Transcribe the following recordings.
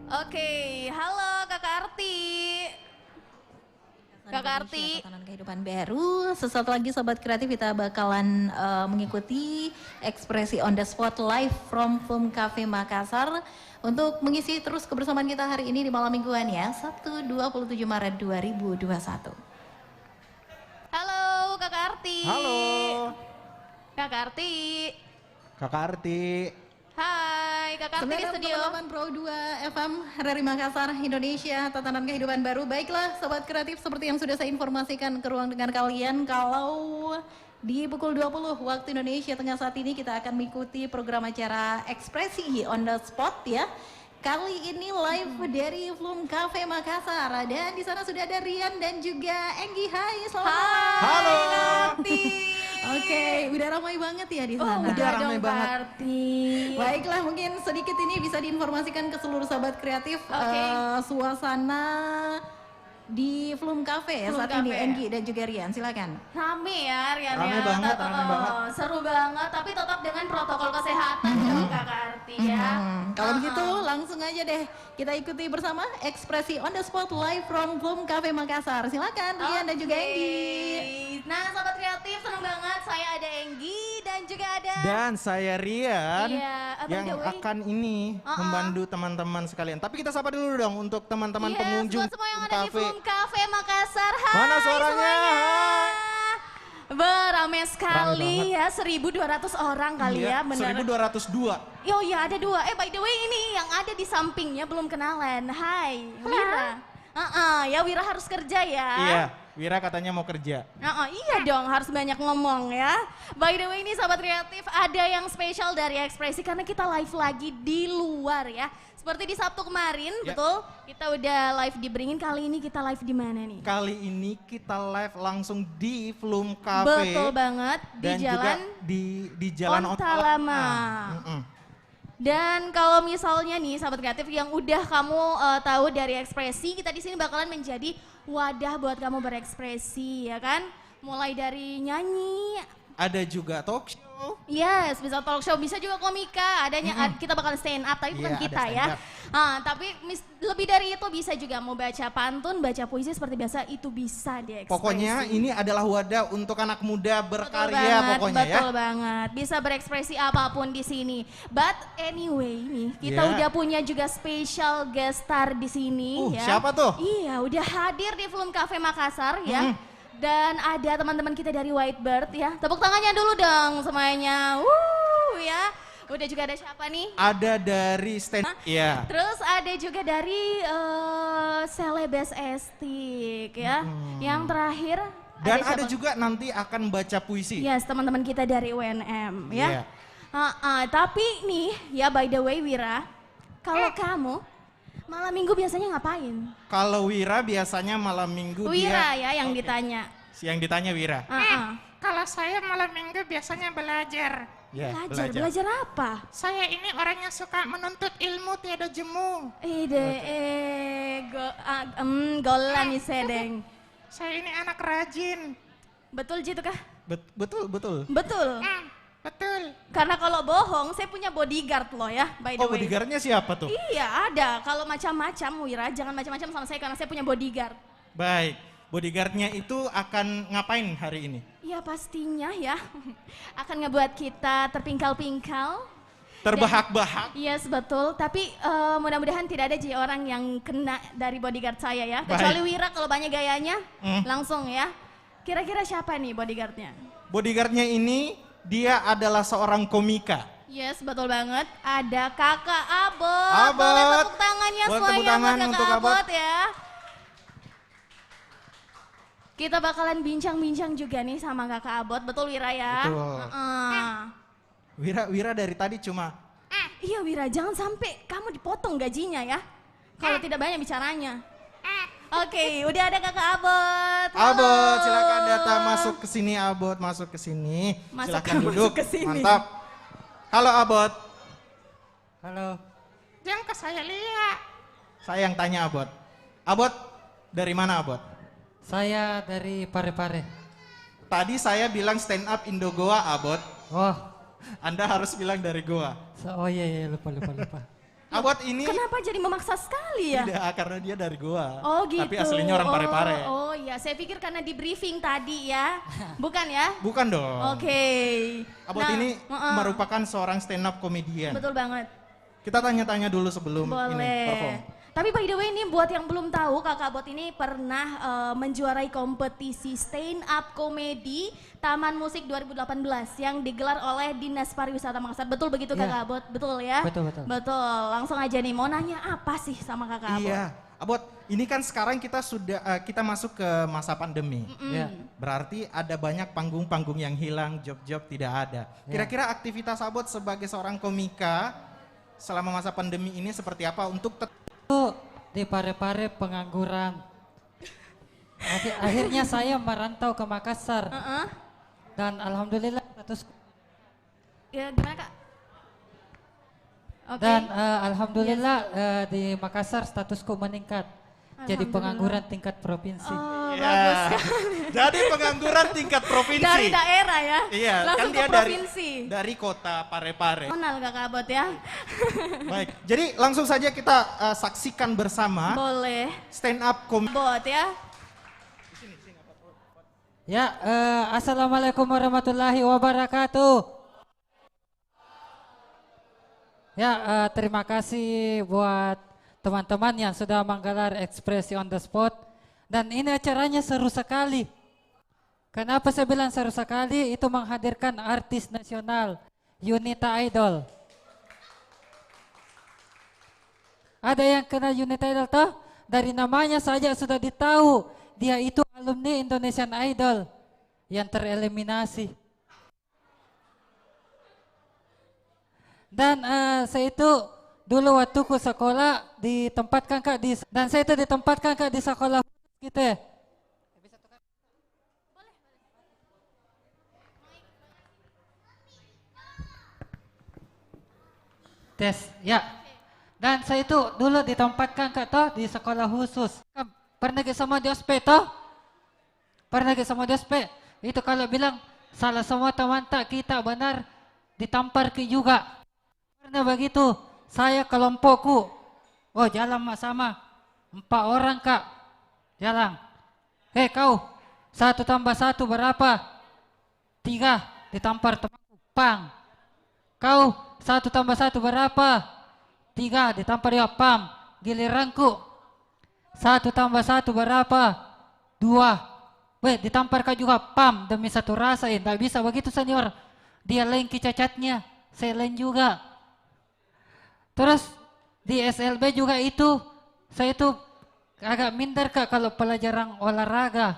Oke, halo Kakak Arti. Kakak Arti. Tatanan kehidupan baru. Sesaat lagi Sobat Kreatif kita bakalan mengikuti ekspresi on the spot live from Film Cafe Makassar. Untuk mengisi terus kebersamaan kita hari ini di malam mingguan ya, Sabtu 27 Maret 2021. Halo Kakak Arti. Halo. Kakak Arti. Kakak Arti. Hai, Kakak Arti di studio. 8 Pro 2 FM dari Makassar, Indonesia, tatanan kehidupan baru. Baiklah Sobat Kreatif, seperti yang sudah saya informasikan ke ruang dengar kalian, kalau di pukul 20 waktu Indonesia Tengah saat ini kita akan mengikuti program acara ekspresi on the spot ya. Kali ini live dari Film Cafe Makassar, dan di sana sudah ada Rian dan juga Enggi. Hai, selamat malam. Halo. Arti. Oke, udah ramai banget ya di sana. Udah ramai dong banget. Kak Arti. Baiklah, mungkin sedikit ini bisa diinformasikan ke seluruh sahabat kreatif Oke. suasana di Film Cafe ya Film saat ini, Cafe. Enggi dan juga Rian, silakan. Rame ya Rian Rame ya. banget, rame banget. Seru banget, tapi tetap dengan protokol kesehatan dong Kakak Arti ya. Kalau begitu langsung aja deh kita ikuti bersama ekspresi on the spot live from Film Cafe Makassar. Silakan Rian dan juga Oke. Enggi. Nah Sobat Kreatif, senang banget saya ada Enggi dan juga ada Dan saya Rian Iya, by yang the way. akan ini membantu teman-teman sekalian. Tapi kita sapa dulu dong untuk teman-teman Yes, pengunjung buat semua yang Film ada di Cafe. Film Cafe Makassar. Hai Mana suaranya? semuanya. Beramai sekali Rame ya, 1.200 orang kali Iya, ya, benar. 1202. Oh iya ada dua. By the way ini yang ada di sampingnya belum kenalan. Hai, Wira. Ya Wira harus kerja ya. Iya, Wira katanya mau kerja. Iya dong, harus banyak ngomong ya. By the way ini Sahabat Kreatif ada yang spesial dari Ekspresi karena kita live lagi di luar ya. Seperti di Sabtu kemarin, Ya. betul? Kita udah live di Beringin, kali ini kita live di mana nih? Kali ini kita live langsung di Film Cafe. Betul banget, di dan jalan juga di jalan Onta Lama. Mm-mm. Dan kalau misalnya nih Sahabat Kreatif yang udah kamu tahu dari Ekspresi, kita di sini bakalan menjadi wadah buat kamu berekspresi ya kan? Mulai dari nyanyi, Ada juga talk show. yes, bisa talk show, bisa juga komika. Adanya kita bakal stand up, tapi bukan Iya, ada kita stand ya. up. Tapi lebih dari itu bisa juga mau baca pantun, baca puisi seperti biasa itu bisa diekspresi. Pokoknya ini adalah wadah untuk anak muda Betul berkarya banget, pokoknya ya. betul banget. Bisa berekspresi apapun di sini. But anyway nih, kita Ya. udah punya juga special guest star di sini ya. Siapa tuh? Iya, udah hadir di Film Cafe Makassar ya. Dan ada teman-teman kita dari Whitebird ya. Tepuk tangannya dulu dong semuanya. Ya. Udah juga ada siapa nih? Ada dari stand. Iya. Terus ada juga dari Celebes Estik ya. Yang terakhir Dan siapa? ada juga nanti akan baca puisi. Yes, teman-teman kita dari UNM Iya. ya. Tapi nih ya by the way Wira, kalau kamu malam minggu biasanya ngapain? Kalau Wira biasanya malam minggu Wira dia. ya yang Oke. ditanya. Yang ditanya Wira. Kalau saya malam minggu biasanya belajar. Ya, Belajar apa? Saya ini orang yang suka menuntut ilmu tiada jemu. Golan nih sedeng. Saya ini anak rajin. Betul gitu kah? Betul, betul. Betul. Betul. Karena kalau bohong saya punya bodyguard loh ya by the Oh, way. bodyguardnya siapa tuh? Iya ada. Kalau macam-macam Wira jangan macam-macam sama saya karena saya punya bodyguard. Baik, bodyguardnya itu akan ngapain hari ini? Ya pastinya ya akan ngebuat kita terpingkal-pingkal. Terbahak-bahak. Yes betul, tapi mudah-mudahan tidak ada orang yang kena dari bodyguard saya ya. Baik. Kecuali Wira kalau banyak gayanya langsung ya. Kira-kira siapa nih bodyguardnya? Bodyguardnya ini dia adalah seorang komika. Yes betul banget, ada Kakak Abot. Abot. Boleh tepuk tangannya Boleh semuanya tepuk tangan buat untuk Kakak Abot. Abot ya. Kita bakalan bincang-bincang juga nih sama Kakak Abot, betul Wira ya? Betul. Wira dari tadi cuma Iya Wira, jangan sampai kamu dipotong gajinya ya. Kalau tidak banyak bicaranya. Oke, udah ada Kakak Abot. Halo. Abot, silakan datang masuk ke sini Abot, masuk ke sini. Masuk Silakan masuk duduk. ke sini. Mantap. Halo Abot. Halo, Yang ke saya lihat. Saya yang tanya Abot. Abot dari mana Abot? saya dari Parepare. Tadi saya bilang stand up Indo Goa Abot. Oh, Anda harus bilang dari Goa. oh iya lupa. Abot ini Kenapa jadi memaksa sekali ya? tidak karena dia dari gua. Oh gitu. Tapi aslinya orang Parepare. Oh iya, saya pikir karena di briefing tadi ya. Bukan ya? Bukan dong. Oke. Abot Nah, ini merupakan seorang stand up comedian. Betul banget. Kita tanya-tanya dulu sebelum ini Boleh. perform. Tapi by the way ini buat yang belum tahu Kakak Bot ini pernah menjuarai kompetisi stand up comedy Taman Musik 2018 yang digelar oleh Dinas Pariwisata Makassar. Betul begitu Iya. Kakak Bot? Betul ya? Betul, betul. Betul. Langsung aja nih mau nanya apa sih sama Kakak Bot? Iya. Abot, ini kan sekarang kita sudah kita masuk ke masa pandemi. Ya. Berarti ada banyak panggung-panggung yang hilang, job-job tidak ada. Kira-kira aktivitas Abot sebagai seorang komika selama masa pandemi ini seperti apa untuk Itu di Parepare pengangguran. Akhirnya saya merantau ke Makassar. Dan alhamdulillah status Ya gimana Kak? Oke. dan alhamdulillah di Makassar statusku meningkat. Jadi Alhamdulillah. pengangguran tingkat provinsi. Oh, Ya. bagus sekali. Jadi pengangguran tingkat provinsi. Dari daerah ya? Iya, kan Langsung dia ke provinsi. dari kota Parepare. Kenal Kakak Bot ya? Baik, jadi langsung saja kita saksikan bersama Boleh. stand up comedy. Bot ya? Ya, assalamualaikum warahmatullahi wabarakatuh. Ya, terima kasih buat teman-teman yang sudah menggelar ekspresi on the spot. Dan ini acaranya seru sekali. Kenapa saya bilang seru sekali? Itu menghadirkan artis nasional, Yunita Idol. Ada yang kenal Yunita Idol toh? Dari namanya saja sudah ditahu. Dia itu alumni Indonesian Idol yang tereliminasi. Dan saya itu dulu waktu ku sekolah ditempatkan Kak dan saya itu ditempatkan Kak di sekolah gitu ya. Tes, ya. Dan saya itu dulu ditempatkan Kak toh di sekolah khusus. Pernah ke sama di ospek toh? Pernah ke sama di ospek? Itu kalau bilang salah semua teman tak kita benar ditampar ke juga. Pernah begitu. Saya kelompokku. Oh jalan sama 4 orang Kak. Jalan. Hei kau, 1 tambah 1 berapa? 3 ditampar temanku. Pang. Kau 1 tambah 1 berapa? 3 ditampar dia. Pam. Giliranku. 1 tambah 1 berapa? 2. Weh ditampar kau juga. Pam. Demi satu rasa. Tidak bisa begitu senior. Dia lain kicacatnya. Saya lain juga. Terus di SLB juga itu. Saya itu agak minder Kak kalau pelajaran olahraga.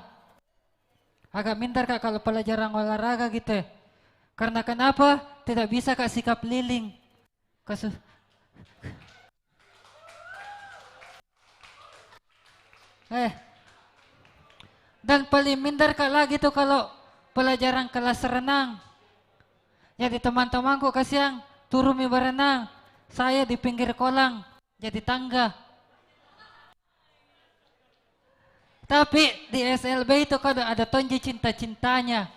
Agak minder Kak kalau pelajaran olahraga gitu. Karena kenapa? Tidak bisa Kak sikap liling. Dan paling minder Kak lagi tuh kalau pelajaran kelas renang. Jadi teman-temanku kasihan turun berenang. Saya di pinggir kolam jadi tangga. Tapi di SLB itu kan ada tonji cinta-cintanya.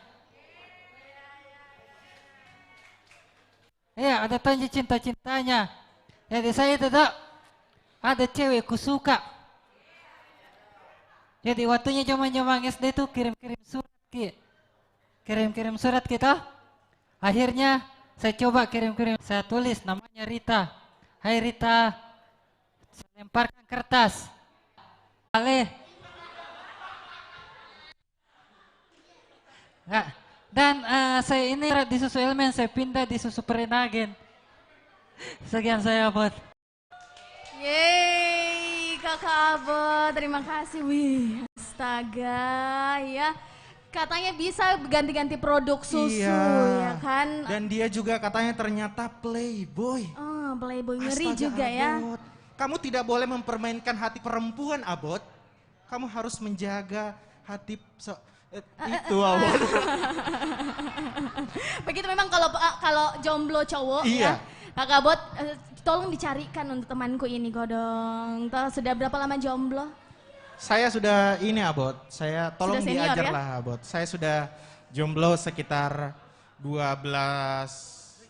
Iya, ada tonji cinta-cintanya. Jadi saya tetap ada cewek ku suka. Jadi waktunya zaman-zaman SD itu kirim-kirim surat ki. Kirim-kirim surat kita. Akhirnya saya coba kirim-kirim. Saya tulis namanya Rita. Hai Rita. Saya lemparkan kertas. Nah, dan saya ini di susu elemen, saya pindah di susu Perenagen. Sekian saya buat. Yeay, Kakak Abot, terima kasih. Wih, astaga ya. Katanya bisa ganti-ganti produk susu ya kan. Dan dia juga katanya ternyata playboy. Oh, playboy ngeri Astaga, juga ya. Abot. Kamu tidak boleh mempermainkan hati perempuan, Abot. Kamu harus menjaga hati itu, Abot. Begitu memang kalau jomblo cowok Iya. ya. Kakak Abot tolong dicarikan untuk temanku ini Godong. Sudah berapa lama jomblo? Saya sudah ini Abot, saya tolong Sudah senior, diajar ya? lah Abot. Saya sudah jomblo sekitar 12.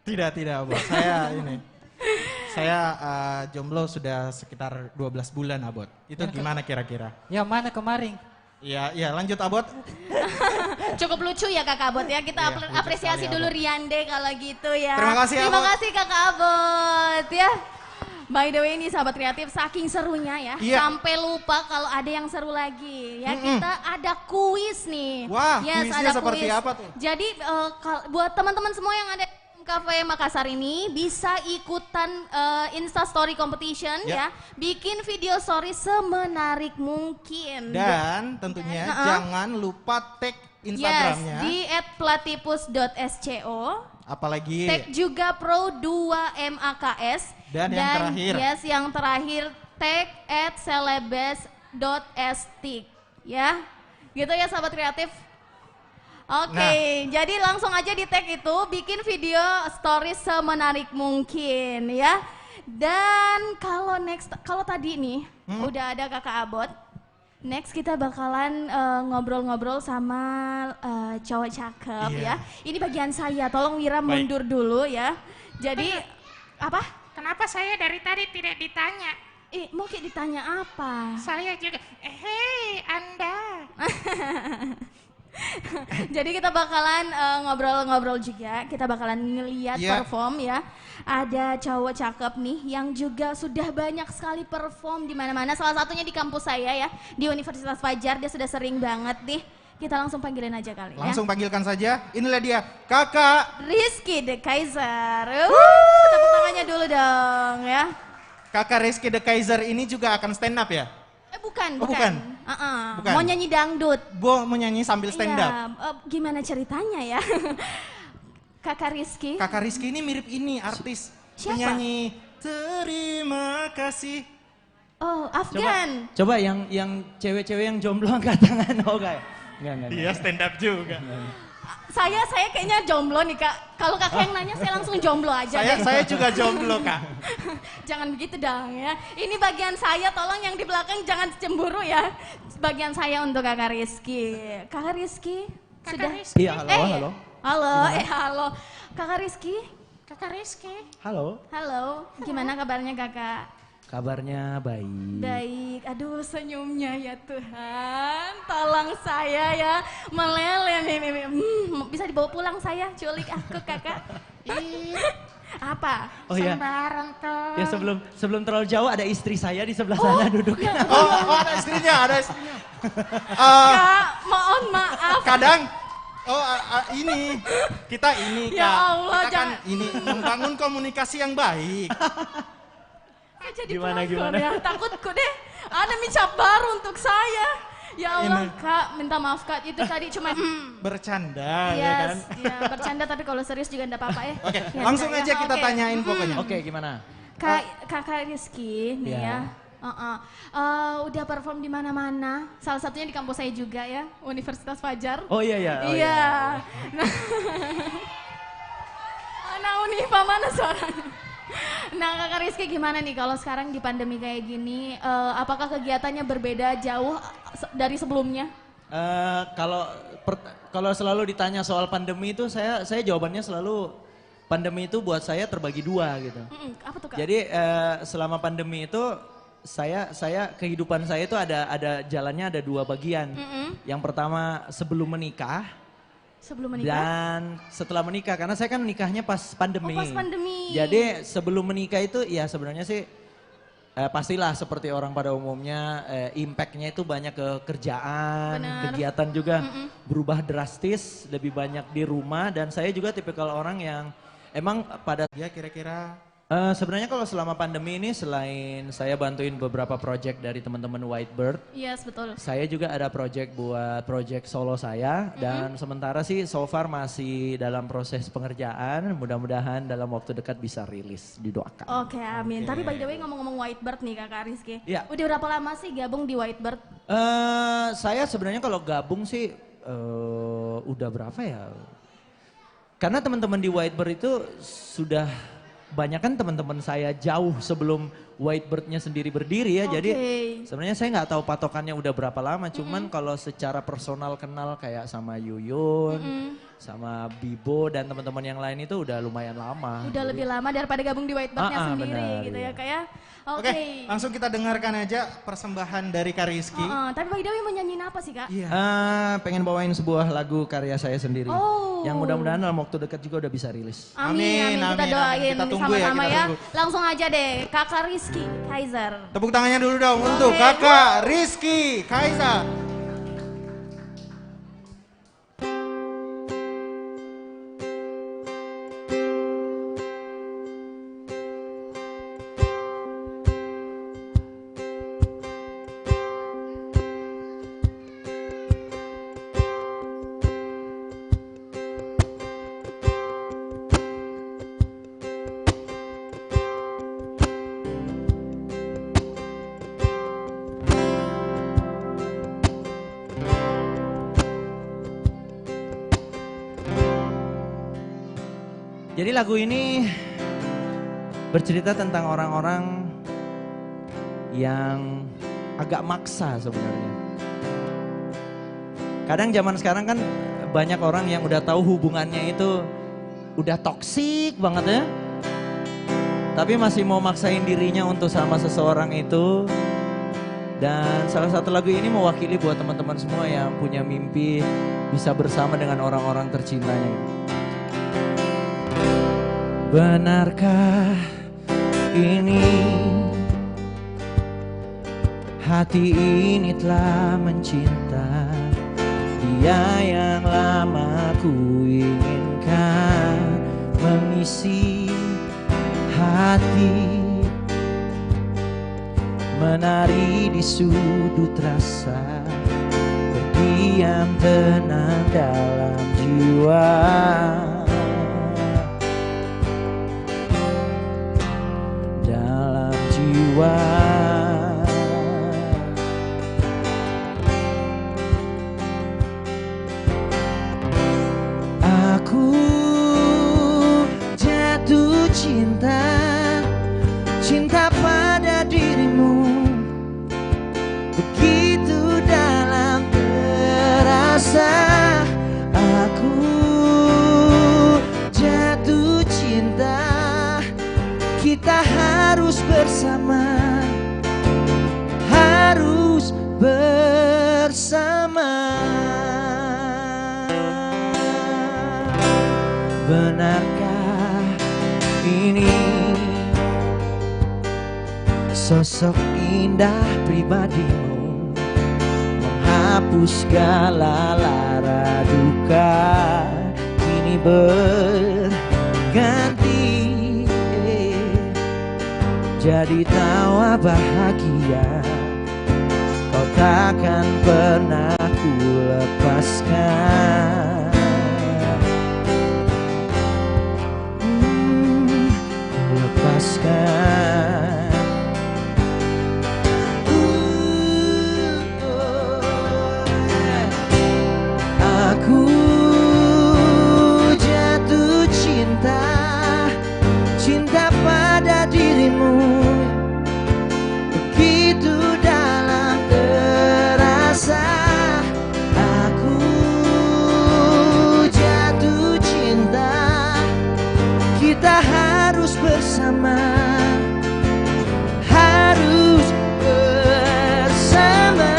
Tidak Abot, saya ini. Saya jomblo sudah sekitar 12 bulan, Abot. Itu gimana kira-kira? Yang mana kemarin? Iya, lanjut Abot. Cukup lucu ya Kakak Abot ya. Kita Iya, lucu apresiasi sekali, dulu Abot. Riande kalau gitu ya. Terima kasih, Terima Abot. kasih Kakak Abot ya. By the way ini sahabat kreatif saking serunya ya. Iya. Sampai lupa kalau ada yang seru lagi ya. Kita ada kuis nih. Wah, kuisnya ada seperti kuis. apa tuh? Jadi buat teman-teman semua yang ada di Cafe Makassar ini bisa ikutan Insta Story Competition ya. Bikin video story semenarik mungkin. Dan tentunya jangan lupa tag Instagramnya. Yes, di @platipus.sco. Apalagi Tag juga Pro2MAKS. Dan yang terakhir. Yes, yang terakhir tag @celebes.estik. Ya, gitu ya sahabat kreatif. Oke, jadi langsung aja di tag itu, bikin video story semenarik mungkin ya. Dan kalau tadi nih udah ada Kakak Abot, next kita bakalan ngobrol-ngobrol sama cowok cakep Iya. ya. Ini bagian saya, tolong Wira mundur dulu ya. Jadi apa? Kenapa saya dari tadi tidak ditanya? Mau kayak ditanya apa? Saya juga, hei Anda. Jadi kita bakalan ngobrol-ngobrol juga, kita bakalan ngeliat perform ya. Ada cowok cakep nih yang juga sudah banyak sekali perform di mana-mana. Salah satunya di kampus saya ya, di Universitas Fajar. Dia sudah sering banget nih. Kita langsung panggilin aja kali langsung ya. panggilkan saja. Inilah dia, Kakak Rizky The Kaiser. Tepuk tangannya dulu dong ya. Kakak Rizky The Kaiser ini juga akan stand up ya? Bukan. Bukan. Bukan. Mau nyanyi dangdut. Mau nyanyi sambil stand up. Iya, gimana ceritanya ya? Kakak Rizky. Kakak Rizky ini mirip ini artis Siapa? penyanyi. Terima kasih. Oh, Afgan. Coba yang cewek-cewek yang jomblo angkat tangan. Oh enggak. Enggak. Dia stand up juga. Saya kayaknya jomblo nih Kak. Kalau Kakak yang nanya saya langsung jomblo aja deh. Saya juga jomblo, Kak. Jangan begitu dong ya. Ini bagian saya, tolong yang di belakang jangan cemburu ya. Bagian saya untuk Kakak Rizky. Kakak Rizky Kakak sudah. Rizky. Iya, halo. Halo. Kakak Rizky. Kakak Rizky. Halo. Halo. Gimana kabarnya Kakak? Kabarnya baik. Baik, aduh senyumnya ya Tuhan, tolong saya ya, meleleh nih. Bisa dibawa pulang saya, culik aku Kakak. Apa? Oh iya. Sembarang tuh. Ya sebelum terlalu jauh ada istri saya di sebelah sana duduk. Oh, ada istrinya. Kak, mohon maaf. Kadang ini kita ini Ya Kak. Allah, Kita kan ini membangun komunikasi yang baik. Saya jadi Gimana, pelakor gimana? ya, takutku deh. Ada micap baru untuk saya. Ya Allah Ini. Kak, minta maaf Kak, itu tadi cuma Bercanda ya kan. yes, ya bercanda tapi kalau serius juga enggak apa-apa ya. Oke, Ya, langsung ya, aja kita oke. tanyain pokoknya. Oke, gimana? Kakak Rizky nih Iya. ya. Udah perform di mana-mana. Salah satunya di kampus saya juga ya, Universitas Fajar. Oh iya. Iya. Mana Unifa, mana suaranya? Nah Kakak Rizky gimana nih kalau sekarang di pandemi kayak gini, apakah kegiatannya berbeda jauh dari sebelumnya? Kalau selalu ditanya soal pandemi itu saya jawabannya selalu pandemi itu buat saya terbagi dua gitu. Apa tuh Kak? Jadi selama pandemi itu saya kehidupan saya itu ada jalannya ada dua bagian. Yang pertama sebelum menikah. Sebelum menikah? Dan setelah menikah, karena saya kan menikahnya pas pandemi. Oh pas pandemi. Jadi sebelum menikah itu ya sebenarnya sih pastilah seperti orang pada umumnya impactnya itu banyak ke kerjaan, Benar. kegiatan juga berubah drastis, lebih banyak di rumah dan saya juga tipikal orang yang emang pada Ya kira-kira sebenarnya kalau selama pandemi ini selain saya bantuin beberapa project dari teman-teman Whitebird, Yes betul. saya juga ada project buat project solo saya dan sementara sih so far masih dalam proses pengerjaan, mudah-mudahan dalam waktu dekat bisa rilis, didoakan. Oke amin. Tapi by the way ngomong-ngomong Whitebird nih Kakak Rizky. Iya. Udah berapa lama sih gabung di Whitebird? Saya sebenarnya kalau gabung sih udah berapa ya? Karena teman-teman di Whitebird itu sudah banyak kan teman-teman saya jauh sebelum Whitebird-nya sendiri berdiri ya. Oke. Jadi sebenarnya saya nggak tahu patokannya udah berapa lama. Cuman kalau secara personal kenal kayak sama Yuyun, sama Bibo dan teman-teman yang lain itu udah lumayan lama. Udah lebih lama daripada gabung di Whitebird-nya sendiri benar, gitu iya. ya Kak ya. Oke, langsung kita dengarkan aja persembahan dari Kak Rizky. Tapi by the way mau nyanyiin apa sih Kak? Iya. Pengen bawain sebuah lagu karya saya sendiri. Oh. Yang mudah-mudahan dalam waktu dekat juga udah bisa rilis. Amin, kita amin. doain Kita tunggu ya, sama-sama kita ya. tunggu. Langsung aja deh, Kakak Rizky Kaiser. Tepuk tangannya dulu dong untuk Kakak Rizky Kaisa. Jadi lagu ini bercerita tentang orang-orang yang agak maksa sebenarnya. Kadang zaman sekarang kan banyak orang yang udah tahu hubungannya itu udah toksik banget ya. Tapi masih mau maksain dirinya untuk sama seseorang itu. Dan salah satu lagu ini mewakili buat teman-teman semua yang punya mimpi bisa bersama dengan orang-orang tercintanya. Benarkah ini hati ini telah mencinta dia yang lama ku inginkan mengisi hati, menari di sudut rasa, berdiam tenang dalam jiwa. Aku jatuh cinta, cinta pada dirimu, begitu dalam terasa. Aku jatuh cinta, kita harus bersama, harus bersama. Benarkah ini sosok indah pribadimu, menghapus segala lara duka, kini berganti jadi tawa bahagia, kau takkan pernah ku lepaskan. Lepaskan. Aku jatuh cinta, cinta pada dirimu, begitu dalam terasa. Aku jatuh cinta, kita harus bersama, harus bersama.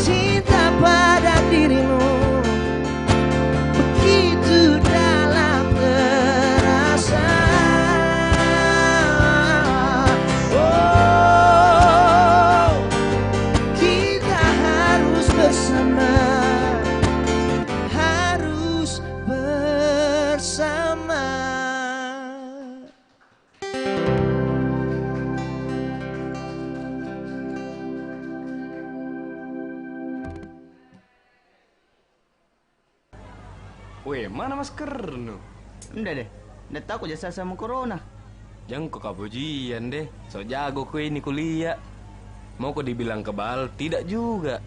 Cinta pada dirimu, begitu dalam terasa. Kita harus bersama, harus bersama. Weh, mana masker nu? Nggak deh, nggak tahu jasa sama corona. Jangan kok kabujian deh. So jago ku ini kuliah. Mau kok dibilang kebal? Tidak juga.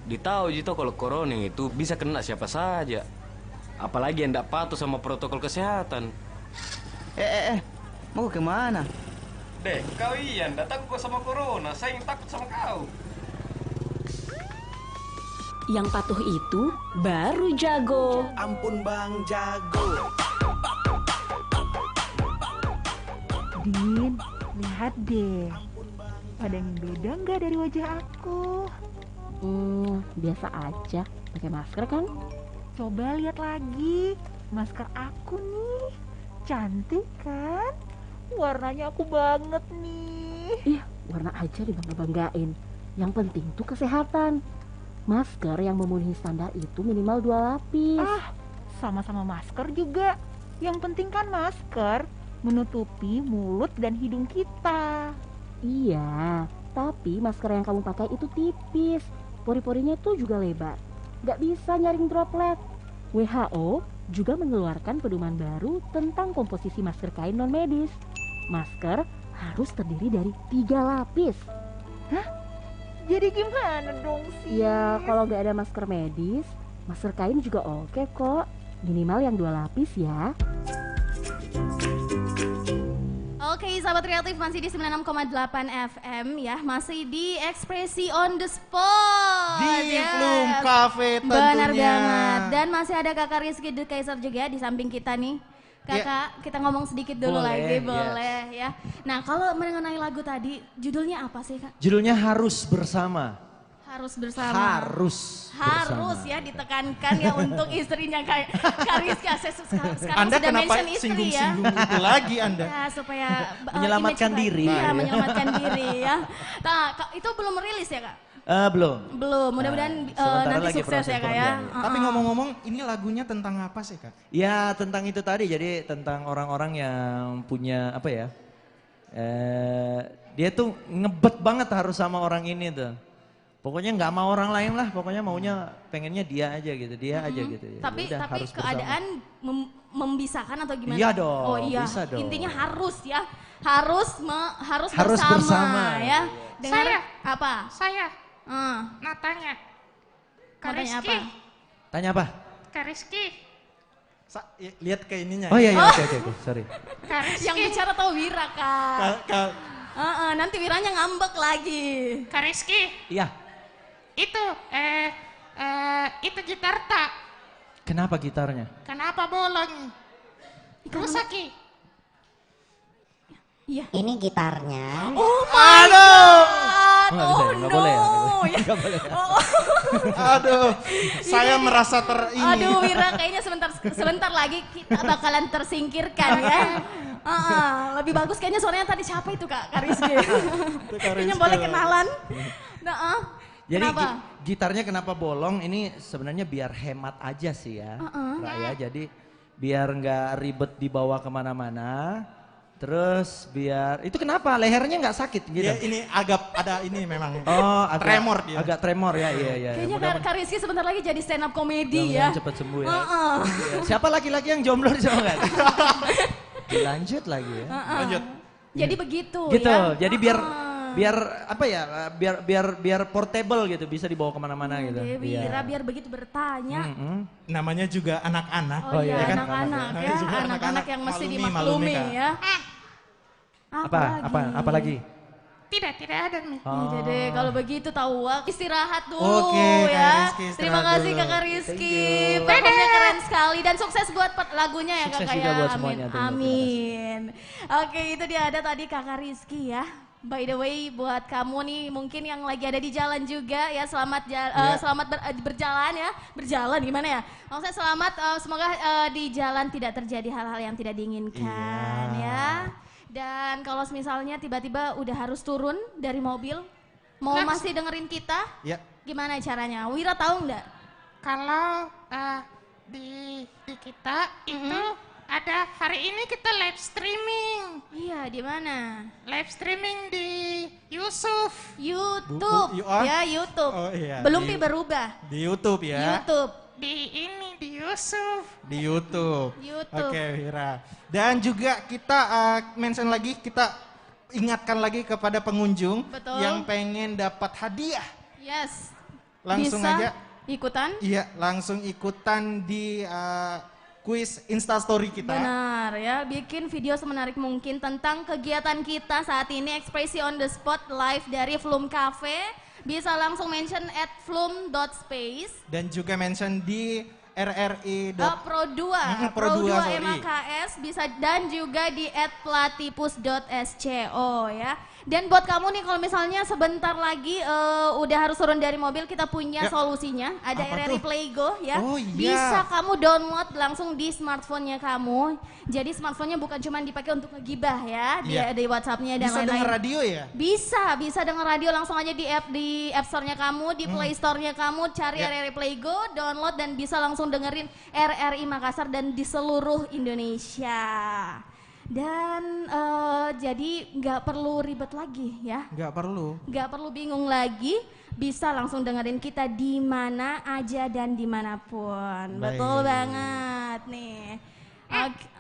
Ditahu gitu kalau corona itu bisa kena siapa saja. Apalagi yang tidak patuh sama protokol kesehatan. Mau kemana? Deh, kau iya, tidak takut kok sama corona. Saya yang takut sama kau. Yang patuh itu baru jago. Ampun Bang, jago. Din, lihat deh. Ada yang beda nggak dari wajah aku? Biasa aja. Pakai masker kan? Coba lihat lagi. Masker aku nih. Cantik kan? Warnanya aku banget nih. Ih, warna aja dibangga-banggain. Yang penting tuh kesehatan. Masker yang memenuhi standar itu minimal 2 lapis. Sama-sama masker juga. Yang penting kan masker menutupi mulut dan hidung kita. Iya, tapi masker yang kamu pakai itu tipis. Pori-porinya tuh juga lebar. Gak bisa nyaring droplet. WHO juga mengeluarkan pedoman baru tentang komposisi masker kain non-medis. Masker harus terdiri dari 3 lapis. Hah? Jadi gimana dong sih? Ya, kalau nggak ada masker medis, masker kain juga oke kok. Minimal yang 2 lapis ya. Oke, sahabat kreatif masih di 96,8 FM ya, masih di Ekspresi on the Spot. Di Yes. Bloom Cafe tentunya. Benar banget. Dan masih ada Kakak Rizky The Kaiser juga di samping kita nih. Kakak, kita ngomong sedikit dulu Boleh, lagi, yes. boleh ya. Nah, kalau mengenai lagu tadi, judulnya apa sih Kak? Judulnya Harus Bersama. Harus bersama. Harus Harus bersama. ya, ditekankan ya untuk istrinya Kak Rizky. Sekarang Anda sudah kenapa mention istri ya. singgung-singgung itu lagi Anda? Ya, supaya Menyelamatkan image diri. Iya, Ya. menyelamatkan diri ya. Nah, itu belum rilis ya Kak? Belum. Belum, mudah-mudahan sementara nanti lagi sukses ya proses Kak ya. pekerjaan, Tapi ngomong-ngomong, ini lagunya tentang apa sih Kak? Ya tentang itu tadi, jadi tentang orang-orang yang punya apa ya, dia tuh ngebet banget harus sama orang ini tuh. Pokoknya nggak mau orang lain lah, pokoknya maunya pengennya dia aja gitu, dia aja gitu. Ya, Tapi udah, tapi harus keadaan membisahkan atau gimana? Iya dong, Oh iya, bisa dong. intinya harus ya, harus Harus bersama. ya. Dengar Saya. apa? Saya, Hmm. nah tanya. Mau Kak tanya Rizky, apa? Tanya apa? Kak Rizky, Lihat ke ininya. Oh iya, iya, oke, sorry. Kak Rizky. Yang bicara tahu Wira Kak. Nanti Wiranya ngambek lagi. Kak Rizky, Iya, itu gitar tak? kenapa gitarnya? Kenapa bolong? Rusak Ki. Iya. Ini gitarnya. Oh my God. Nggak bisa, nggak boleh ya? Ya. Nggak boleh. Aduh, saya merasa Aduh Wira, kayaknya sebentar lagi kita bakalan tersingkirkan ya. Lebih bagus kayaknya suaranya tadi siapa itu Kak Rizky. Kayaknya boleh kenalan. Nah, Jadi kenapa? gitarnya kenapa bolong? Ini sebenarnya biar hemat aja sih ya, Raya. Jadi biar nggak ribet dibawa kemana-mana. Terus biar itu kenapa lehernya nggak sakit gitu? Ya, ini agak ada ini memang. Oh, tremor dia. Agak tremor ya, iya. Kayaknya Kak Rizky sebentar lagi jadi stand up comedy ya. Cepet sembuh ya. Iya. Siapa laki-laki yang jomblo di sana kan? Dilanjut lagi ya. Lanjut. Jadi begitu Gitu. ya. Jadi biar apa ya? Biar portable gitu, bisa dibawa kemana-mana gitu. Wira biar begitu bertanya. Namanya juga anak-anak. Oh iya, ya kan? anak-anak ya, Juga anak-anak yang mesti maklumi, dimaklumi Kak. ya. Apa lagi? Tidak ada nih. Iya deh, kalau begitu tahu istirahat dulu Oke, Kak ya. Rizky, istirahat Terima kasih dulu. Kakak Rizky. Performnya keren sekali dan sukses buat lagunya ya Sukses Kakak juga ya. buat Amin. semuanya, terima kasih. Amin. Oke, itu dia ada tadi Kakak Rizky ya. By the way, buat kamu nih mungkin yang lagi ada di jalan juga ya, selamat berjalan ya. Berjalan gimana ya? Maksudnya selamat, semoga di jalan tidak terjadi hal-hal yang tidak diinginkan ya. Dan kalau misalnya tiba-tiba udah harus turun dari mobil, mau masih dengerin kita, Ya. gimana caranya? Wira tahu nggak? Kalau di kita itu ada hari ini kita live streaming. Iya, di mana? Live streaming di Yusuf. YouTube. Ya, YouTube. Oh iya. Belum berubah. Di YouTube ya. YouTube. Di Yusuf. Di YouTube. YouTube. Oke, Wira. Dan juga kita mention lagi, kita ingatkan lagi kepada pengunjung Betul. yang pengen dapat hadiah. Yes. Langsung Bisa aja ikutan. Iya, langsung ikutan di kuis Instastory kita. Benar ya, bikin video semenarik mungkin tentang kegiatan kita saat ini Ekspresi on the Spot live dari Flum Cafe. Bisa langsung mention @flum.space. Dan juga mention di RRI. Pro2 sorry. MAKS bisa dan juga di @platipus.sco ya. Dan buat kamu nih kalau misalnya sebentar lagi udah harus turun dari mobil, kita punya solusinya. Ada Apa RRI tuh? Play Go ya. Oh, iya. Bisa kamu download langsung di smartphone-nya kamu. Jadi smartphone-nya bukan cuma dipakai untuk ngegibah ya, di WhatsApp-nya dan Bisa lain-lain. dengar radio ya? Bisa dengar radio langsung aja di App Store-nya kamu, di Play Store-nya kamu, cari RRI Play Go, download dan bisa langsung dengerin RRI Makassar dan di seluruh Indonesia. Dan jadi nggak perlu ribet lagi ya. Nggak perlu Bingung lagi, bisa langsung dengerin kita di mana aja dan dimanapun. Baik. Betul banget nih.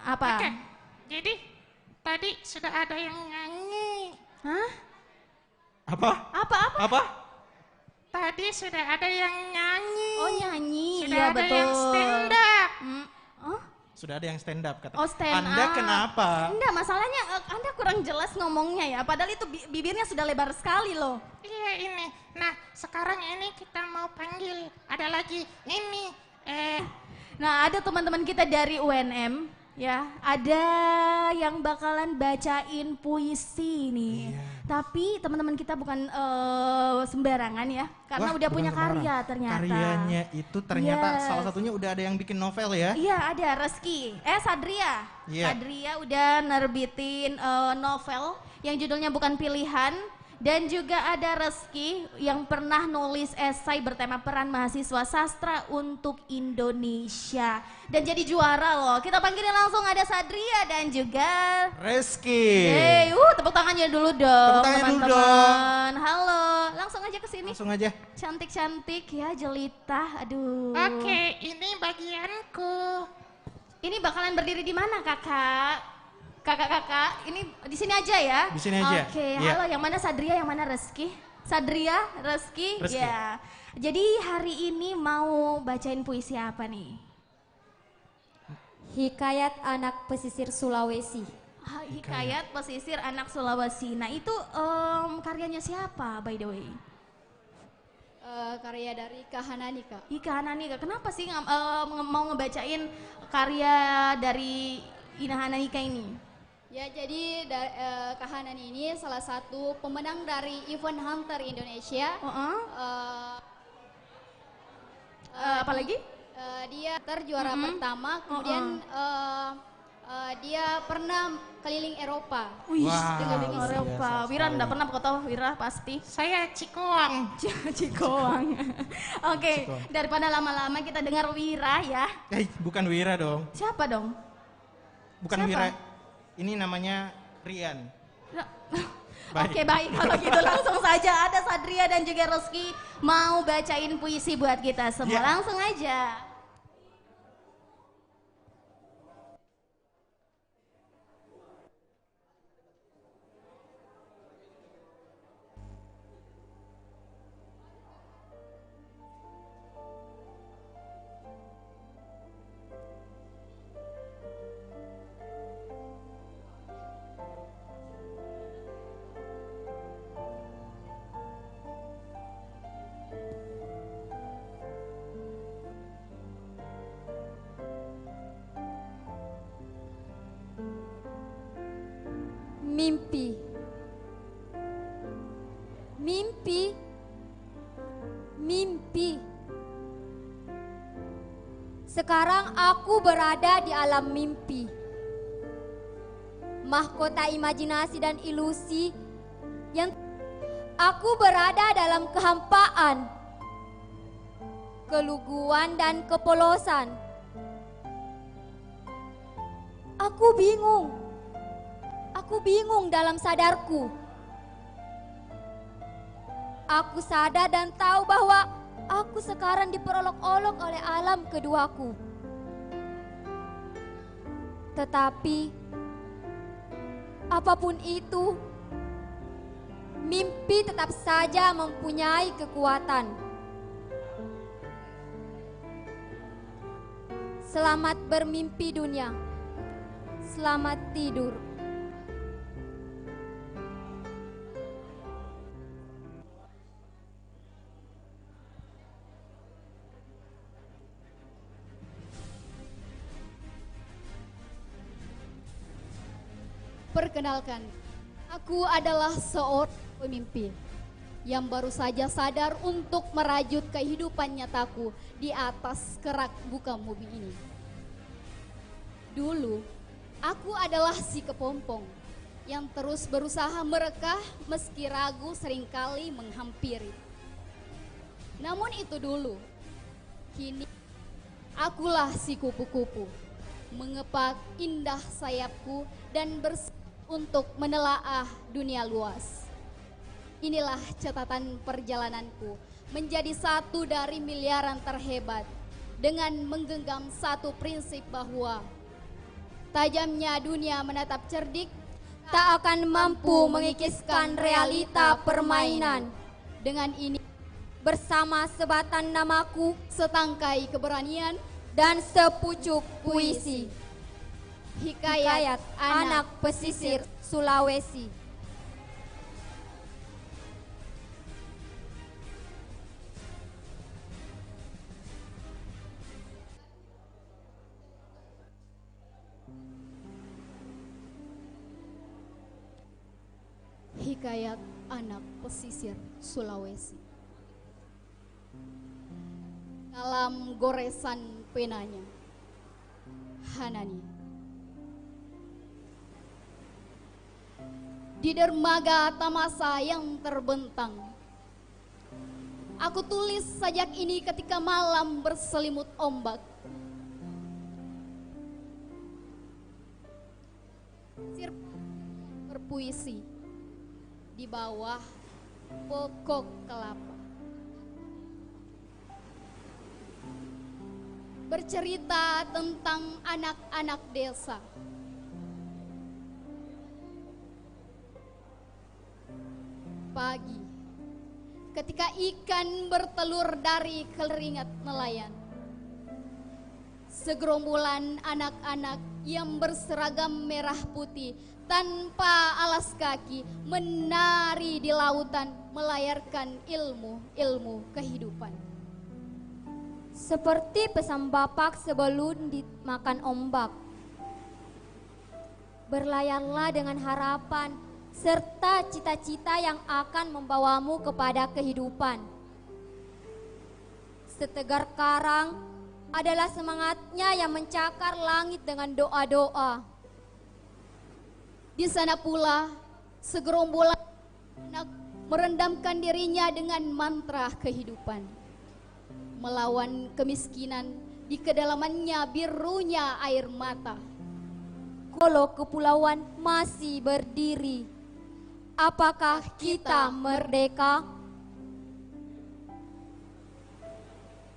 Apa? Oke, jadi tadi sudah ada yang nyanyi. Hah? Apa? Apa? Tadi sudah ada yang nyanyi. Oh nyanyi, Sudah iya ada betul. yang stand up. Oh? Sudah ada yang stand up kata. Oh stand Anda up. kenapa? Enggak, masalahnya Anda kurang jelas ngomongnya ya. Padahal itu bibirnya sudah lebar sekali loh. Iya ini. Nah sekarang ini kita mau panggil. Ada lagi ini. Nah ada teman-teman kita dari UNM ya. Ada yang bakalan bacain puisi nih. Iya. Tapi teman-teman kita bukan sembarangan ya. Karena Wah, udah bukan punya sembarang. karya ternyata. Karyanya itu ternyata Yes. salah satunya udah ada yang bikin novel ya. Iya ada Reski, Sadria. Iya. Sadria udah nerbitin novel yang judulnya Bukan Pilihan. Dan juga ada Reski yang pernah nulis esai bertema peran mahasiswa sastra untuk Indonesia. Dan jadi juara loh. Kita panggilin langsung ada Sadria dan juga Reski. tepuk tangannya dulu dong. Tepuk tangannya dulu teman-teman. Halo, langsung aja ke sini. Langsung aja. Cantik-cantik ya, jelita. Aduh. Oke, ini bagianku. Ini bakalan berdiri di mana, Kakak? Kakak-kakak, ini di sini aja ya? Di sini aja, Oke, iya. halo yang mana Sadria, yang mana Reski? Sadria, Reski, Reski. ya. Jadi hari ini mau bacain puisi apa nih? Hikayat Anak Pesisir Sulawesi. Hikayat Pesisir Anak Sulawesi. Nah itu karyanya siapa by the way? Karya dari Kahananika. Ika Hananika, kenapa sih mau ngebacain karya dari Ina Hananika ini? Ya jadi Kahanani ini salah satu pemenang dari Event Hunter Indonesia. Apalagi? Dia terjuara pertama, kemudian dia pernah keliling Eropa. Wih, Wow, keliling luar Eropa. biasa Wira sekali. udah pernah kok tahu Wira pasti. Saya Cikoang. Cikoang. Oke, daripada lama-lama kita dengar Wira ya. Bukan Wira dong. Siapa dong? Bukan Siapa? Wira. Ini namanya Rian. Oke baik, kalau gitu langsung saja ada Sadria dan juga Reski mau bacain puisi buat kita semua. Ya. Langsung aja. Mimpi. Mimpi. Mimpi. Sekarang aku berada di alam mimpi. Mahkota imajinasi dan ilusi yang aku berada dalam kehampaan, keluguan dan kepolosan. Aku bingung. Aku bingung dalam sadarku. Aku sadar dan tahu bahwa aku sekarang diperolok-olok oleh alam keduaku. Tetapi apapun itu, mimpi tetap saja mempunyai kekuatan. Selamat bermimpi dunia. Selamat tidur. Perkenalkan, aku adalah seorang pemimpi yang baru saja sadar untuk merajut kehidupan nyataku di atas kerak buka bumi ini. Dulu, aku adalah si kepompong yang terus berusaha merekah meski ragu seringkali menghampiri. Namun itu dulu, kini akulah si kupu-kupu, mengepak indah sayapku dan untuk menelaah dunia luas. Inilah catatan perjalananku menjadi satu dari miliaran terhebat dengan menggenggam satu prinsip bahwa tajamnya dunia menatap cerdik Tak akan mampu mengikiskan realita permainan. Dengan ini Bersama sebatan namaku, setangkai keberanian, dan sepucuk puisi. Hikayat Anak Pesisir Sulawesi. Hikayat Anak Pesisir Sulawesi. Dalam goresan penanya, Hanani. Di dermaga Tamasa yang terbentang, aku tulis sajak ini ketika malam berselimut ombak. Berpuisi di bawah pokok kelapa, bercerita tentang anak-anak desa. Pagi, ketika ikan bertelur dari keringat nelayan, segerombolan anak-anak yang berseragam merah putih tanpa alas kaki menari di lautan, melayarkan ilmu-ilmu kehidupan. Seperti pesan Bapak sebelum dimakan ombak. Berlayarlah dengan harapan serta cita-cita yang akan membawamu kepada kehidupan. Setegar karang adalah semangatnya yang mencakar langit dengan doa-doa. Di sana pula segerombolan anak merendamkan dirinya dengan mantra kehidupan. Melawan kemiskinan di kedalamannya birunya air mata. Kalau kepulauan masih berdiri, apakah kita merdeka?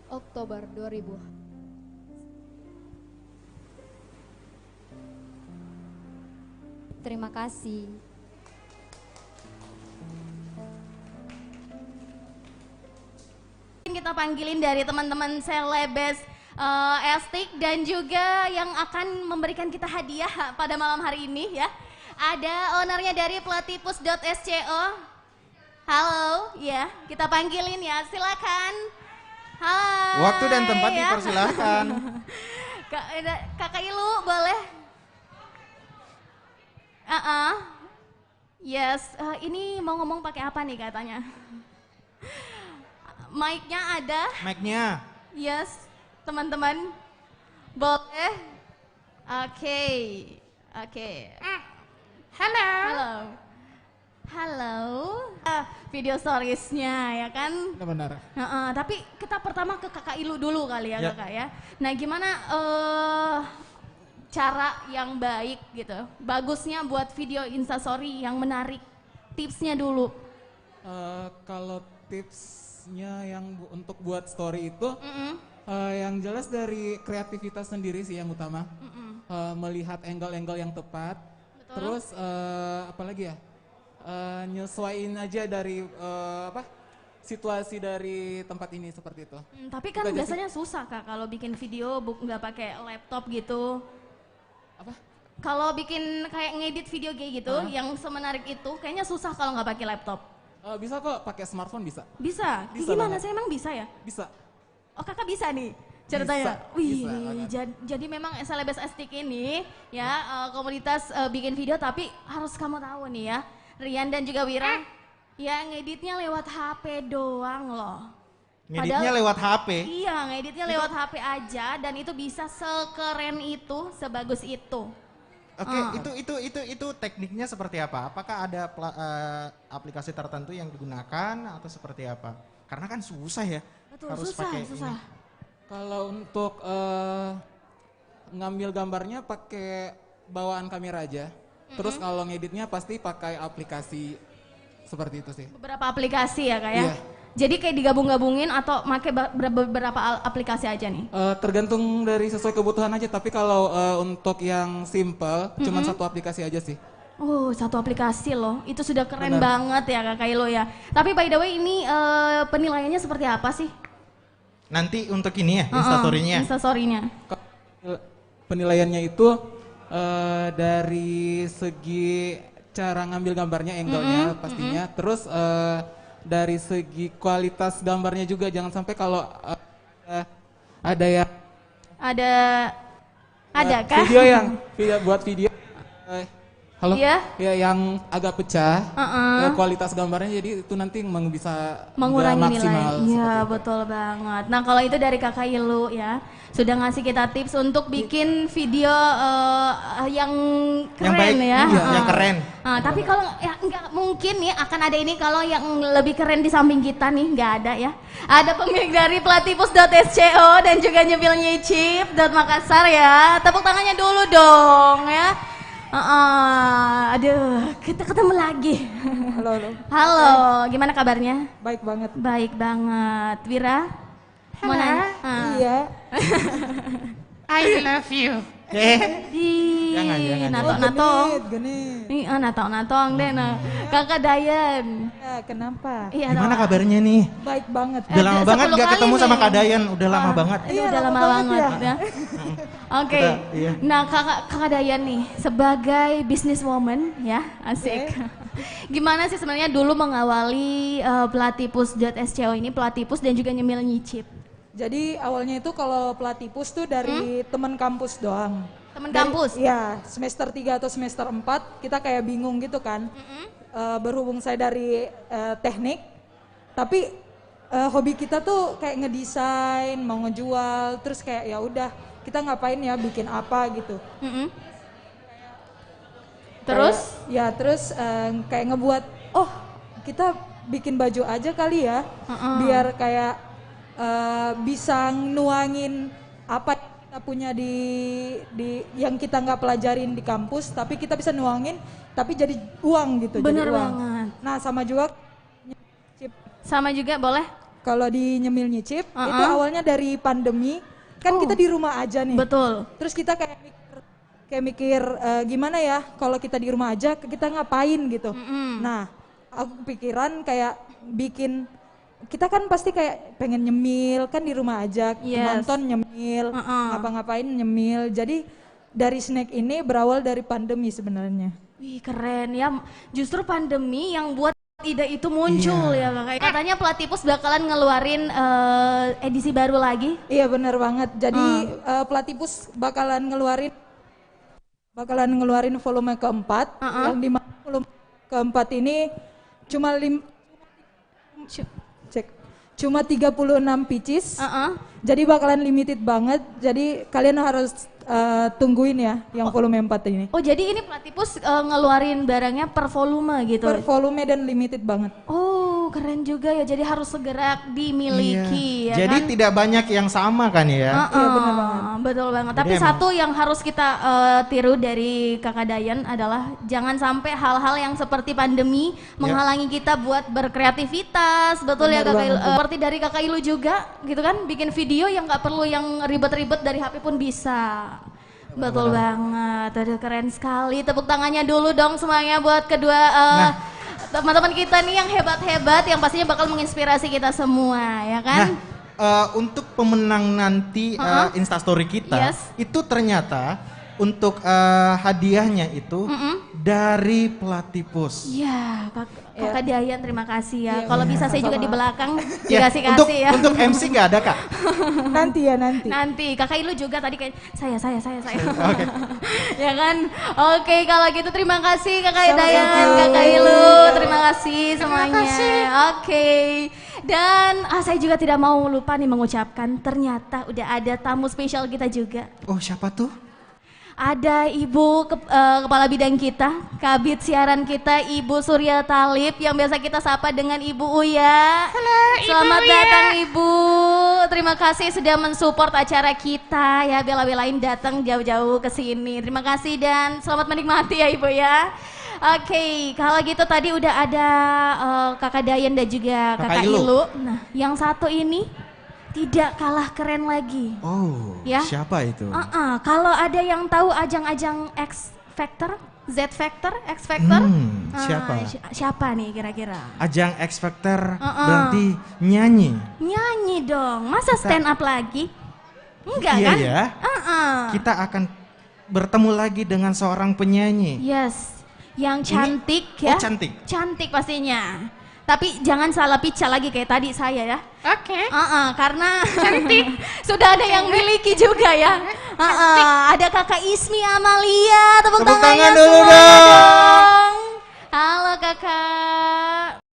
Oktober 2000. Terima kasih. Kita panggilin dari teman-teman selebes Estik dan juga yang akan memberikan kita hadiah pada malam hari ini ya. Ada ownernya dari platypus.sco. Halo, ya, kita panggilin ya, silakan. Hai. Waktu dan tempat dipersilahkan. Kakak Ilu boleh? Yes, ini mau ngomong pakai apa nih katanya? Mic-nya ada? Mic-nya. Yes, teman-teman. Boleh? Oke. Halo. Halo. Video storiesnya ya kan? Benar. Tapi kita pertama ke Kakak Ilu dulu kali ya, Kakak ya. Nah, gimana cara yang baik gitu, bagusnya buat video instastory yang menarik? Tipsnya dulu. Kalau tipsnya yang untuk buat story itu, yang jelas dari kreativitas sendiri sih yang utama. Melihat angle-angle yang tepat. Betul. Terus apalagi ya, nyesuaiin aja dari situasi dari tempat ini seperti itu. Tapi kan Itu aja sih. biasanya susah Kak kalau bikin video nggak pakai laptop gitu. Apa? Kalau bikin kayak ngedit video kayak gitu, yang semenarik itu kayaknya susah kalau nggak pakai laptop. Bisa kok pakai smartphone bisa. Bisa? Bisa Gimana banget. sih emang bisa ya? Bisa. Oh kakak bisa nih ceritanya? Bisa, Wih, bisa banget. jadi memang Celebes Astik ini ya komunitas bikin video tapi harus kamu tahu nih ya, Rian dan juga Wira, ya ngeditnya lewat HP doang loh. Ngeditnya lewat HP? Iya, ngeditnya lewat HP aja dan itu bisa sekeren itu, sebagus itu. Oke, itu tekniknya seperti apa? Apakah ada aplikasi tertentu yang digunakan atau seperti apa? Karena kan susah ya. Betul, harus susah, pakai susah. ini. Kalau untuk ngambil gambarnya pakai bawaan kamera aja. Terus kalau ngeditnya pasti pakai aplikasi seperti itu sih. Beberapa aplikasi ya kak ya? Iya. Jadi kayak digabung-gabungin atau pakai beberapa aplikasi aja nih? Tergantung dari sesuai kebutuhan aja, tapi kalau untuk yang simple, cuma satu aplikasi aja sih. Oh, satu aplikasi loh. Itu sudah keren Benar. banget ya Kak Kailo ya. Tapi by the way ini penilaiannya seperti apa sih? Nanti untuk ini ya, instastory-nya. Instastory-nya. Penilaiannya itu dari segi cara ngambil gambarnya, angle-nya pastinya. Terus dari segi kualitas gambarnya juga, jangan sampai kalau ada yang Ada kah? Buat video halo? Iya? Ya yang agak pecah, Uh-uh. ya, kualitas gambarnya jadi itu nanti bisa Mengurangi nggak maksimal. nilai. Iya, betul banget. Nah, kalau itu dari Kakak Ilu ya, sudah ngasih kita tips untuk bikin video yang keren baik, ya. iya, yang keren. Tapi kalau ya nggak mungkin nih akan ada ini kalau yang lebih keren di samping kita nih, nggak ada ya. Ada pemilik dari platipus.sco dan juga nyepilnyicip.makassar ya. Tepuk tangannya dulu dong ya. Aduh, kita ketemu lagi. Halo, halo. Halo, gimana kabarnya? Baik banget. Baik banget. Wira? Mau Halo. nanya? Iya. I love you. Jangan. Nato-natong. Genit. Nih, nato-natong deh. Nah, Kakak Dayan. Ya, kenapa? Iya, Gimana kabarnya nih? Baik banget. Udah lama banget 10 gak kali ketemu sama nih. Kak Dayan, udah lama banget. Ini udah lama banget ya. Oke. Iya. Nah, Kakak Dayan nih sebagai businesswoman ya, asik. Gimana sih sebenarnya dulu mengawali platipus.sco ini, platipus dan juga nyemil nyicip? Jadi awalnya itu kalau Platipus tuh dari teman kampus doang. Teman kampus? Iya, semester 3 atau semester 4 kita kayak bingung gitu kan. Berhubung saya dari teknik, tapi hobi kita tuh kayak ngedesain, mau ngejual, terus kayak ya udah kita ngapain ya, bikin apa gitu. Terus? Terus kayak ngebuat, oh kita bikin baju aja kali ya, biar kayak bisa nuangin apa yang kita punya di yang kita nggak pelajarin di kampus, tapi kita bisa nuangin, tapi jadi uang gitu. Bener jadi uang. banget. Nah sama juga nyicip. Sama juga boleh? Kalau di nyemil nyicip itu awalnya dari pandemi, kan kita di rumah aja nih. Betul. Terus kita kayak mikir gimana ya kalau kita di rumah aja kita ngapain gitu. Nah aku pikiran kayak bikin, kita kan pasti kayak pengen nyemil kan di rumah aja, nonton nyemil, ngapa-ngapain nyemil. Jadi dari snack ini berawal dari pandemi sebenarnya. Wih keren ya, justru pandemi yang buat ide itu muncul ya Kakak. Katanya Platipus bakalan ngeluarin edisi baru lagi. Iya benar banget, jadi Platipus bakalan ngeluarin volume keempat, yang di mana volume keempat ini cuma 36 pieces, jadi bakalan limited banget, jadi kalian harus tungguin ya yang volume 4 ini. Oh jadi ini Platipus ngeluarin barangnya per volume gitu? Per volume dan limited banget. Oh keren juga ya, jadi harus segera dimiliki ya Jadi kan? tidak banyak yang sama kan ya? Iya benar banget. Betul banget, Jadi tapi emang- satu yang harus kita tiru dari Kakak Dayan adalah jangan sampai hal-hal yang seperti pandemi menghalangi kita buat berkreativitas, betul ya Benar Kakak Ilu? banget. Seperti dari Kakak Ilu juga gitu kan, bikin video yang nggak perlu yang ribet-ribet, dari HP pun bisa. Betul banget, aduh keren sekali, tepuk tangannya dulu dong semuanya buat kedua teman-teman kita nih yang hebat-hebat yang pastinya bakal menginspirasi kita semua, ya kan? Nah, untuk pemenang nanti Instastory kita, itu ternyata untuk hadiahnya itu dari Platypus. Iya, Kakak Dayan terima kasih ya. Kalau bisa saya juga di belakang dikasih-kasih ya. Untuk MC nggak ada Kak? Nanti ya nanti. Nanti, Kakak Ilu juga tadi kayak saya. Oke. Ya kan? Oke, kalau gitu terima kasih Kakak Dayan, Kakak Ilu, terima kasih semuanya. Oke. Dan saya juga tidak mau lupa nih mengucapkan ternyata udah ada tamu spesial kita juga. Oh, siapa tuh? Ada Ibu Kepala Bidang kita, Kabid Siaran kita, Ibu Surya Talib yang biasa kita sapa dengan Ibu Uya. Halo, Selamat Ibu datang Uya. Ibu. Terima kasih sudah mensupport acara kita ya, bela-belain datang jauh-jauh ke sini. Terima kasih dan selamat menikmati ya Ibu ya. Oke, kalau gitu tadi udah ada Kakak Dayan dan juga Kakak Ilu. Nah, yang satu ini tidak kalah keren lagi. Oh, ya? Siapa itu? Kalau ada yang tahu ajang-ajang X Factor, Z Factor, X Factor, siapa? Siapa nih kira-kira? Ajang X Factor berarti nyanyi. Nyanyi dong, masa stand up lagi? Enggak Iya kan? ya. Kita akan bertemu lagi dengan seorang penyanyi. Yes, yang cantik ya. Oh, cantik. Cantik pastinya. Tapi jangan salah pica lagi kayak tadi saya ya. Oke. Karena cantik. Sudah ada yang miliki juga ya. Ada Kakak Ismi Amalia. Tepuk tangannya dulu semua dong. dong. Halo Kakak.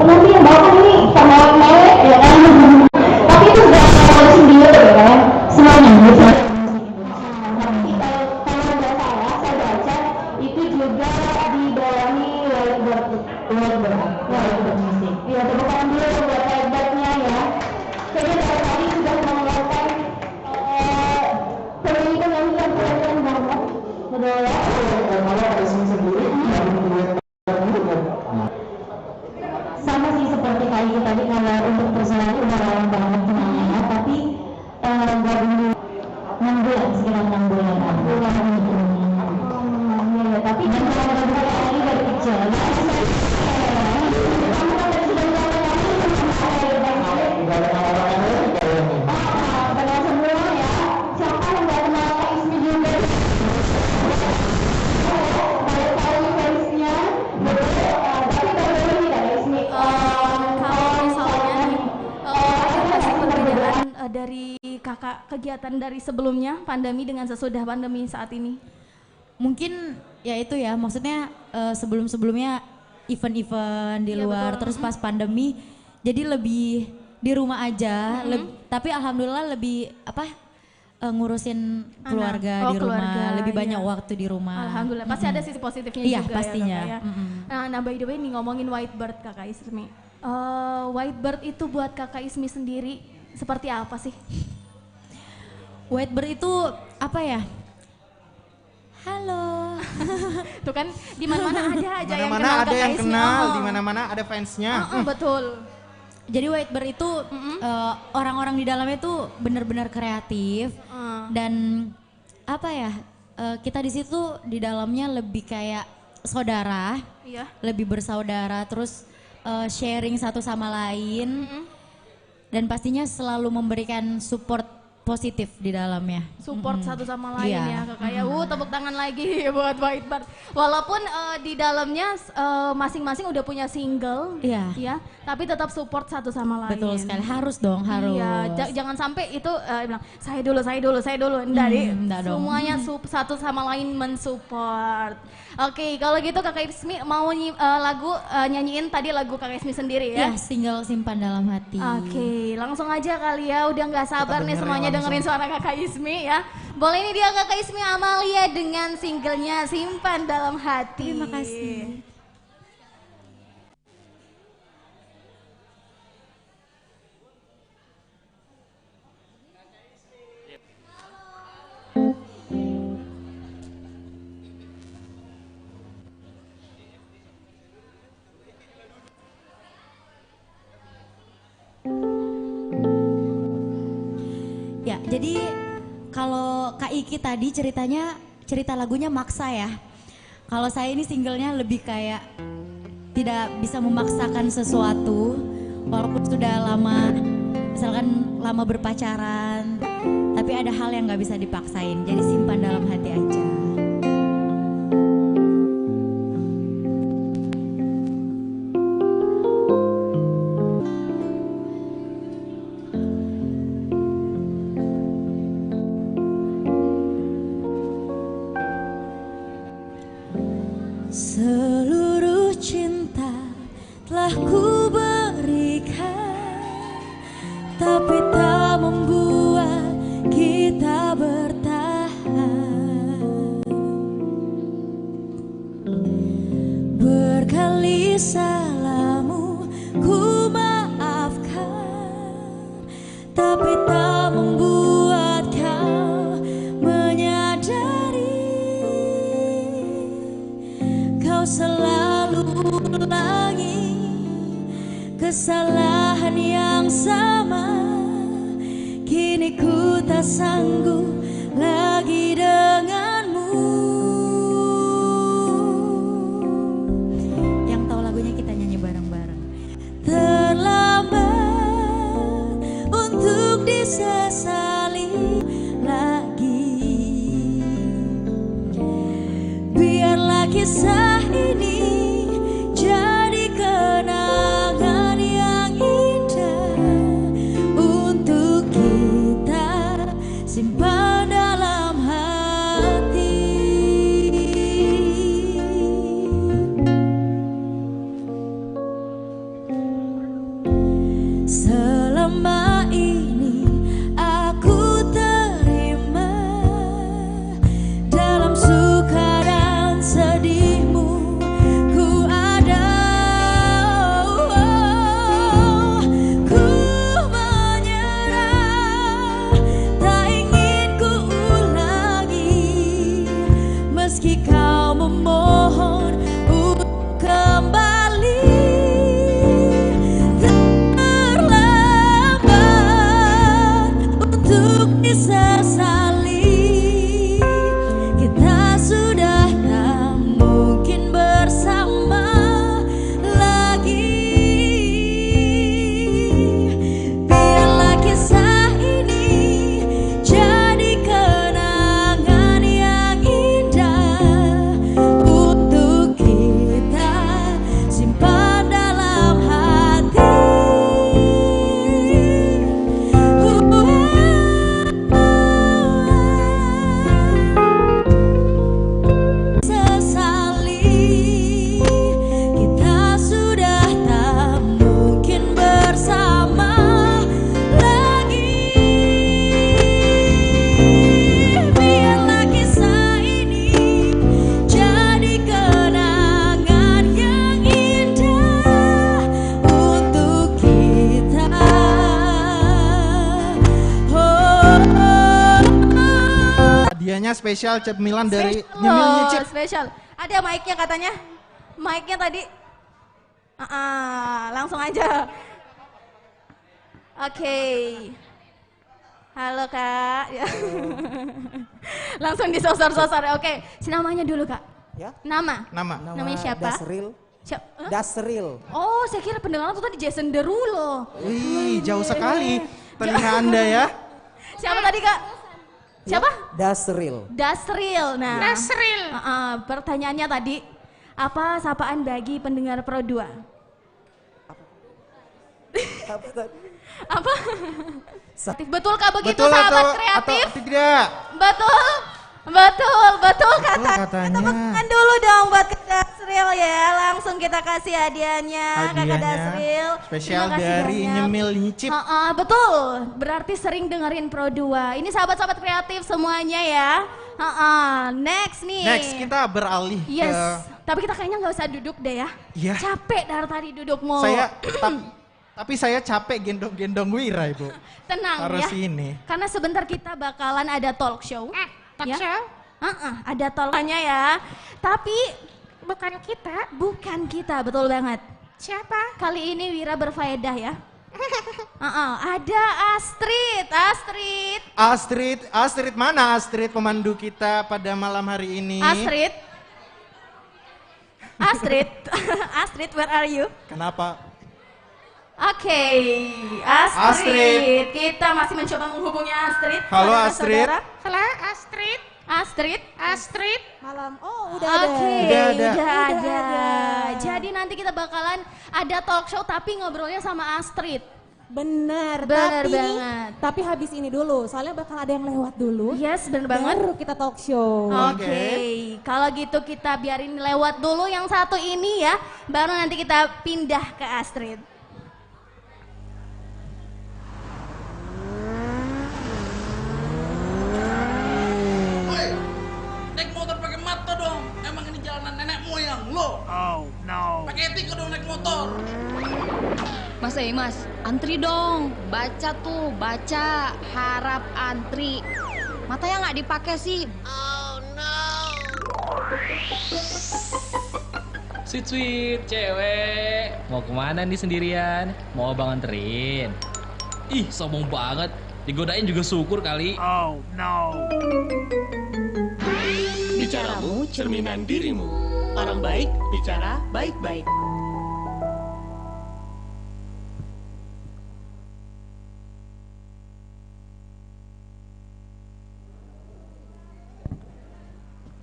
Nanti yang bawa kan ini sama melek ya kan, tapi itu sudah ada sendiri ya kan, semuanya gitu. Tapi kalau nggak salah saya baca itu juga dibawahi Whiteboard Music. Ya tepuk tangan dulu buat hebatnya ya. Kayaknya dari tadi sudah mengeluarkan penyanyi-penyanyi yang keren banget. Betul ya? Kalau ada sendiri sama sih seperti kayak gitu tadi, kalau untuk personal udah lama banget kenalnya, tapi nggak dulu 6 bulan, sekitar 6 bulan aku lama gitu. Iya, tapi kan kalau ada lagi dari kecil kenal semua ya. Siapa yang nggak kenal Kak Ismi juga? Tahu fansnya, tapi baru ini Kak Ismi. Kalau misalnya nih, ada nggak sih perbedaan dari kakak kegiatan dari sebelumnya pandemi dengan sesudah pandemi saat ini? Mungkin ya itu ya, maksudnya sebelum-sebelumnya event-event di luar, terus pas pandemi jadi lebih di rumah aja, tapi alhamdulillah lebih ngurusin keluarga di rumah, lebih banyak waktu di rumah. Alhamdulillah, pasti ada sisi positifnya Iya, juga pastinya. ya Kakak ya. Nah, by the way nih ngomongin Whitebird Kakak Ismi. Whitebird itu buat Kakak Ismi sendiri seperti apa sih? Whitebird itu apa ya? Halo. Tuh kan di mana-mana ada aja yang Mana-mana kenal ada Kakak yang Ismi. kenal, di mana-mana ada fansnya. Betul. Jadi Whitebird itu orang-orang di dalamnya itu benar-benar kreatif dan apa ya? Kita di situ di dalamnya lebih kayak saudara, lebih bersaudara, terus sharing satu sama lain, dan pastinya selalu memberikan support positif di dalamnya. Support satu sama lain Iya. ya Kakak ya. Tepuk tangan lagi buat Whitebird. Walaupun di dalamnya masing-masing udah punya single, ya, tapi tetap support satu sama lain. Betul sekali, harus dong, harus. Iya, jangan sampai itu bilang saya dulu. Enggak deh. Enggak dong. Semuanya satu sama lain mensupport. Oke, kalau gitu Kakak Ismi mau nyanyiin tadi lagu Kakak Ismi sendiri ya? Iya, single Simpan Dalam Hati. Oke, langsung aja kali ya. Udah nggak sabar nih semuanya dengerin suara Kakak Ismi ya. Boleh ini dia Kakak Ismi Amalia dengan singlenya Simpan Dalam Hati. Terima kasih. Ya, jadi kalau Kak Iki tadi cerita lagunya maksa ya. Kalau saya ini singlenya lebih kayak tidak bisa memaksakan sesuatu walaupun sudah lama, misalkan lama berpacaran, tapi ada hal yang nggak bisa dipaksain. Jadi simpan dalam hati aja. Seluruh cinta telah ku berikan, tapi tak membuat kita bertahan. Berkali salahmu ku maafkan, tapi tak membuat kau menyadari. Kau selalu ulangi kesalahan yang sama. Kini ku tak sanggup lagi denganmu. Yang tahu lagunya kita nyanyi bareng-bareng. Terlambat untuk disesali lagi. Biarlah kisah ini jadi kenangan yang indah untuk kita simpan dalam hati. spesial cemilan dari Spesial Nyemil loh, Nyicip. spesial. Ada mic-nya katanya. Mic-nya tadi. Langsung aja. Oke. Halo Kak. Ya. Langsung disosor-sosor. Oke, namanya dulu Kak. Ya. Nama. Namanya siapa? Dasril. Siapa? Dasril. Oh, saya kira pendengar tuh tadi Jason Derulo. Wih, jauh sekali telinga Anda ya. Siapa tadi Kak? Siapa? Dasril. Dasril. Nah. Dasril. Pertanyaannya tadi, apa sapaan bagi pendengar Pro 2? Apa tadi? Apa? Betul Kak begitu Betul sahabat atau kreatif? tidak? Betul. Betul Katanya. Tekan dulu dong buat Kak Dasril ya. Langsung kita kasih hadiahnya Kakak Dasril. Spesial Terima kasih dari banyak. Nyemil Nyicip. Betul. Berarti sering dengerin Pro 2. Ini sahabat-sahabat kreatif semuanya ya. Next nih. Next kita beralih Yes. ke Tapi kita kayaknya nggak usah duduk deh ya. Iya. Capek dari tadi duduk mulu. Tapi saya capek gendong-gendong Wira, Ibu. Tenang Harus ya. ini. Karena sebentar kita bakalan ada talk show. Talk ya. show? Ada talknya ya. Tapi Bukan kita. bukan kita, betul banget. Siapa? Kali ini Wira berfaedah ya. Ada Astrid. Astrid mana Astrid pemandu kita pada malam hari ini? Astrid, where are you? Kenapa? Oke, Astrid. Kita masih mencoba menghubungi Astrid. Halo, Astrid. Halo Astrid. Astrid. Malam. Oh, udah ada. Oke, Udah ada. Jadi nanti kita bakalan ada talk show tapi ngobrolnya sama Astrid. Bener banget. Tapi habis ini dulu, soalnya bakal ada yang lewat dulu. Yes, bener banget. Baru kita talk show. Oke, kalau gitu kita biarin lewat dulu yang satu ini ya, baru nanti kita pindah ke Astrid. Naik motor pakai mata dong. Emang ini jalanan nenek moyang lo. Oh no. Pakai etika dong naik motor. Mas, antri dong. Baca tuh, baca. Harap antri. Matanya nggak dipakai sih. Oh no. Sweet cewek. Mau kemana nih sendirian? Mau abang anterin? Ih, sombong banget. Digodain juga syukur kali. Oh no. Bicaramu cerminan dirimu. Orang baik bicara baik-baik.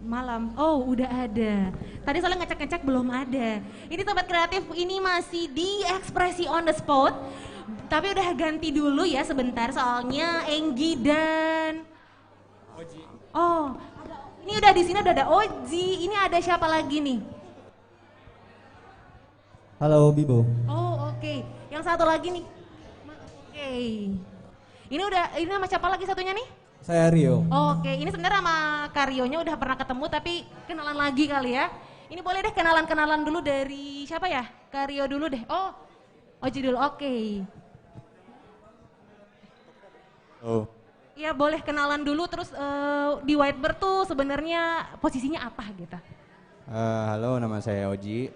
Malam. Oh, udah ada. Tadi soalnya ngecek-ngecek belum ada. Ini sobat kreatif, ini masih di ekspresi on the spot. Tapi udah ganti dulu ya sebentar soalnya Enggi dan Oji. Oh, ini udah di sini udah ada Oji. Ini ada siapa lagi nih? Halo Bibo. Oh, oke. Yang satu lagi nih. Oke. Ini nama siapa lagi satunya nih? Saya Rio. Oke, ini sebenarnya sama Karyonya udah pernah ketemu tapi kenalan lagi kali ya. Ini boleh deh kenalan-kenalan dulu dari siapa ya? Karyo dulu deh. Oh, Oji dulu. Oke. Oh. Iya boleh kenalan dulu terus di Whitebird tuh sebenarnya posisinya apa gitu? Halo, nama saya Oji.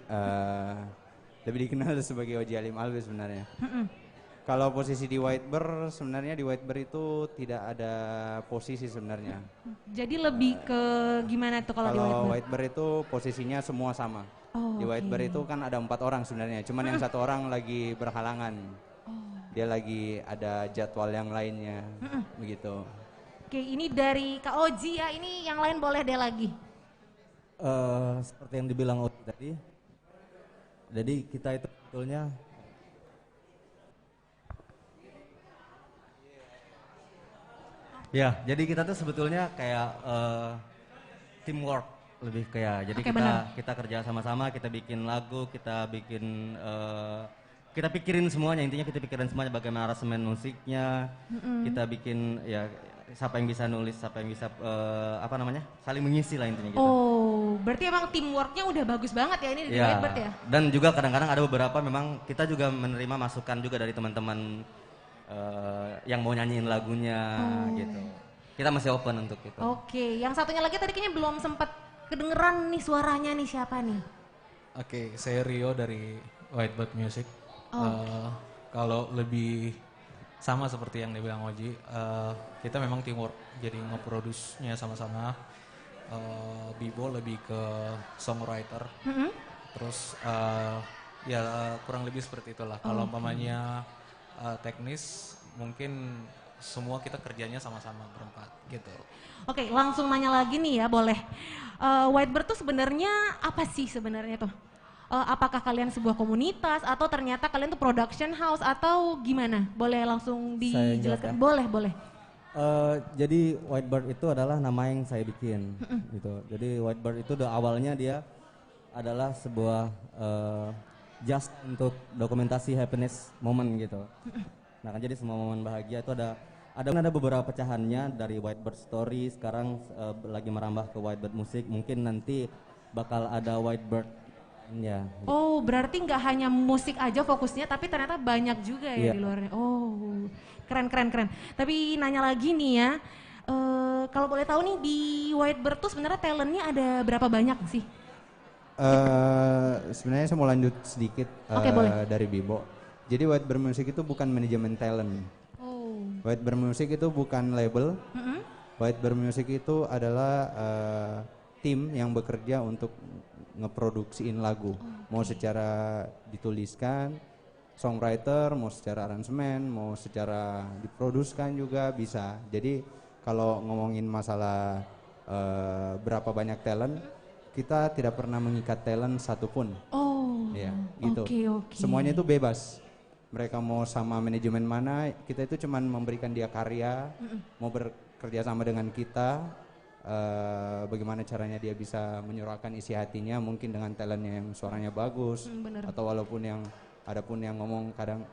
Lebih dikenal sebagai Oji Alim Alwi sebenarnya. Kalau posisi di Whitebird, sebenarnya di Whitebird itu tidak ada posisi sebenarnya. Jadi lebih ke gimana tuh kalau di Kalau Whitebird? Whitebird itu posisinya semua sama. Oh, Di oke. Whitebird itu kan ada 4 orang sebenarnya, cuman yang satu orang lagi berhalangan. Dia lagi ada jadwal yang lainnya, begitu. Oke, ini dari Kak Oji ya, ini yang lain boleh deh lagi. Seperti yang dibilang Oji tadi, jadi kita itu sebetulnya ya, jadi kita tuh sebetulnya kayak teamwork lebih kayak. Jadi Oke, benar. kita kerja sama-sama, kita bikin lagu, kita bikin kita pikirin semuanya, intinya kita pikirin semuanya bagaimana aransemen musiknya, kita bikin ya siapa yang bisa nulis, siapa yang bisa saling mengisi lah intinya gitu. Oh, berarti emang teamworknya udah bagus banget ya ini di Ya, Whitebird ya? dan juga kadang-kadang ada beberapa memang kita juga menerima masukan juga dari teman-teman yang mau nyanyiin lagunya gitu. kita masih open untuk itu. Oke, yang satunya lagi tadi kayaknya belum sempat kedengeran nih suaranya nih, siapa nih? Oke, saya Rio dari Whitebird Music. Oh. Kalau lebih sama seperti yang dibilang Oji, kita memang teamwork, jadi nge-produce-nya sama-sama. Bibo lebih ke songwriter, terus ya kurang lebih seperti itulah. Kalau umpamanya teknis, mungkin semua kita kerjanya sama-sama berempat gitu. Oke, langsung nanya lagi nih ya, boleh. Whitebird tuh sebenarnya apa sih sebenarnya tuh? Apakah kalian sebuah komunitas atau ternyata kalian tuh production house atau gimana? Boleh langsung dijelaskan? ya. Boleh. Jadi Whitebird itu adalah nama yang saya bikin gitu. Jadi Whitebird itu awalnya dia adalah sebuah just untuk dokumentasi happiness moment gitu. Nah kan jadi semua momen bahagia itu ada beberapa pecahannya dari Whitebird Story, sekarang lagi merambah ke Whitebird Music, mungkin nanti bakal ada Whitebird ya. Oh, berarti nggak hanya musik aja fokusnya, tapi ternyata banyak juga ya Iya. di luarnya. Oh, keren. Tapi nanya lagi nih ya, kalau boleh tahu nih di Whitebird tuh sebenarnya talentnya ada berapa banyak sih? Sebenarnya saya mau lanjut sedikit Oke, boleh. dari Bibo. Jadi Whitebird Music itu bukan manajemen talent. Oh. Whitebird Music itu bukan label. Whitebird Music itu adalah tim yang bekerja untuk ngeproduksiin lagu. Mau secara dituliskan, songwriter, mau secara aransemen, mau secara diproduskan juga bisa. Jadi kalau ngomongin masalah berapa banyak talent, kita tidak pernah mengikat talent satupun. Oh, ya, gitu. Oke. Semuanya itu bebas. Mereka mau sama manajemen mana, kita itu cuman memberikan dia karya, mau bekerja sama dengan kita, bagaimana caranya dia bisa menyuarakan isi hatinya, mungkin dengan talentnya yang suaranya bagus, bener. atau walaupun yang ada pun yang ngomong kadang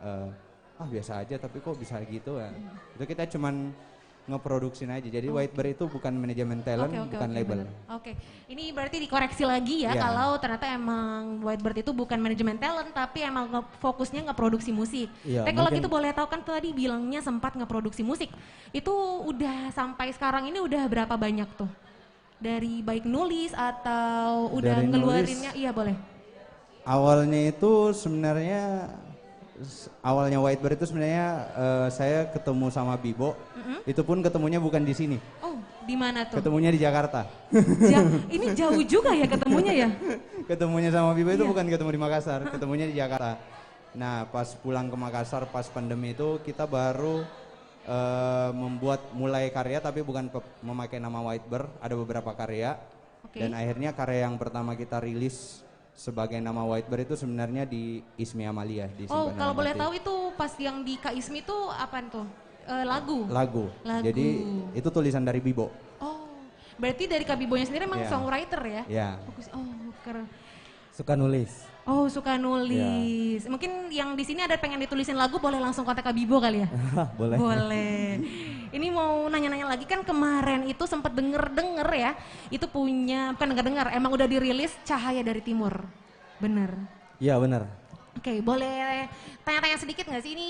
biasa aja tapi kok bisa gitu ya. Itu kita cuman ngeproduksi aja. Jadi Whitebird itu bukan manajemen talent, bukan label. bener. Oke, ini berarti dikoreksi lagi ya, Iya. kalau ternyata emang Whitebird itu bukan manajemen talent, tapi emang fokusnya ngeproduksi musik. Iya, Tapi kalau mungkin- gitu boleh tahu kan tadi bilangnya sempat ngeproduksi musik, itu udah sampai sekarang ini udah berapa banyak tuh? Dari baik nulis atau udah Dari ngeluarinnya? nulis. Iya boleh. Awalnya itu sebenarnya Whitebird itu sebenarnya saya ketemu sama Bibo. Itu pun ketemunya bukan di sini. Oh, di mana tuh? Ketemunya di Jakarta. Ini jauh juga ya ketemunya ya? Ketemunya sama Bibo itu Iya. bukan ketemu di Makassar, ketemunya di Jakarta. Nah, pas pulang ke Makassar pas pandemi itu kita baru mulai karya tapi bukan memakai nama Whitebird, ada beberapa karya. Oke. Dan akhirnya karya yang pertama kita rilis sebagai nama Whitebird itu sebenarnya di Ismi Amalia di Oh, Simpanan kalau boleh Mati. tahu itu pas yang di Kaismi itu apaan tuh? Lagu? Lagu. Lagu. Jadi itu tulisan dari Bibo. Berarti dari Kabibonya sendiri emang Iya. songwriter ya? Iya. Keren. Suka nulis. Oh, suka nulis. Mungkin yang di sini ada pengen ditulisin lagu, boleh langsung kontak Kabibo kali ya? Boleh. Boleh. Ini mau nanya-nanya lagi, kan kemarin itu sempat denger ya, itu punya, bukan denger, emang udah dirilis Cahaya dari Timur. Bener? Iya benar. Oke, boleh tanya-tanya sedikit nggak sih, ini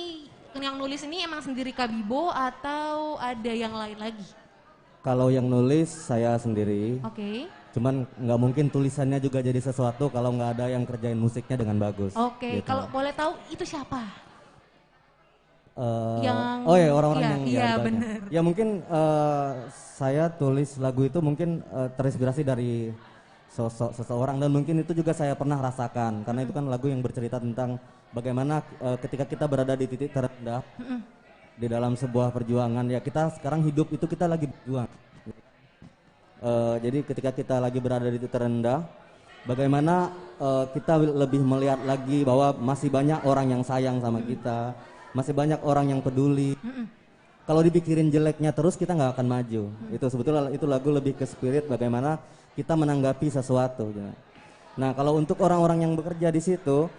yang nulis ini emang sendiri Kabibo atau ada yang lain lagi? Kalau yang nulis saya sendiri. Oke. Cuman nggak mungkin tulisannya juga jadi sesuatu kalau nggak ada yang kerjain musiknya dengan bagus. Oke, gitu. kalau boleh tahu itu siapa? Yang, Yang- ya orang-orang iya, yang iya, banyak. bener. Ya mungkin saya tulis lagu itu mungkin terinspirasi dari sosok seseorang dan mungkin itu juga saya pernah rasakan karena itu kan lagu yang bercerita tentang bagaimana ketika kita berada di titik terendah di dalam sebuah perjuangan, ya kita sekarang hidup itu kita lagi berjuang. Jadi ketika kita lagi berada di titik terendah, bagaimana kita lebih melihat lagi bahwa masih banyak orang yang sayang sama kita, masih banyak orang yang peduli. Kalau dipikirin jeleknya terus kita nggak akan maju. Itu sebetulnya itu lagu lebih ke spirit bagaimana kita menanggapi sesuatu. Nah kalau untuk orang-orang yang bekerja di situ,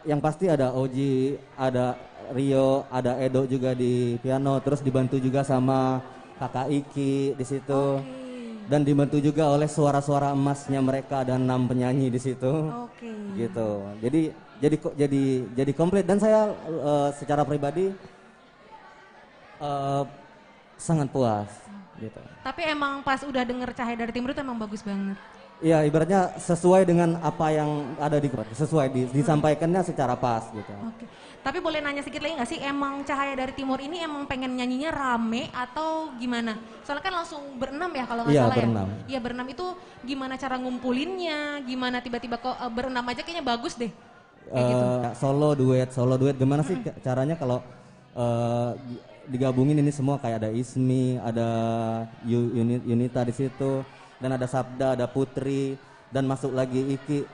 yang pasti ada Oji, ada Rio, ada Edo juga di piano, terus dibantu juga sama Kakak Iki di situ. Dan dibantu juga oleh suara-suara emasnya mereka, ada 6 penyanyi di situ. Gitu. Jadi komplit dan saya secara pribadi sangat puas gitu. Tapi emang pas udah denger Cahaya dari Timur itu emang bagus banget. Iya, ibaratnya sesuai dengan apa yang ada sesuai disampaikannya secara pas gitu. Oke. Tapi boleh nanya sedikit lagi nggak sih, emang Cahaya dari Timur ini emang pengen nyanyinya rame atau gimana? Soalnya kan langsung berenam ya kalau nggak Iya, salah berenam. ya. Iya berenam itu gimana cara ngumpulinnya? Gimana tiba-tiba kok berenam aja kayaknya bagus deh. Kayak gitu. Solo duet gimana sih caranya kalau digabungin ini semua kayak ada Ismi, ada Yunita di situ, dan ada Sabda, ada Putri, dan masuk lagi Iki.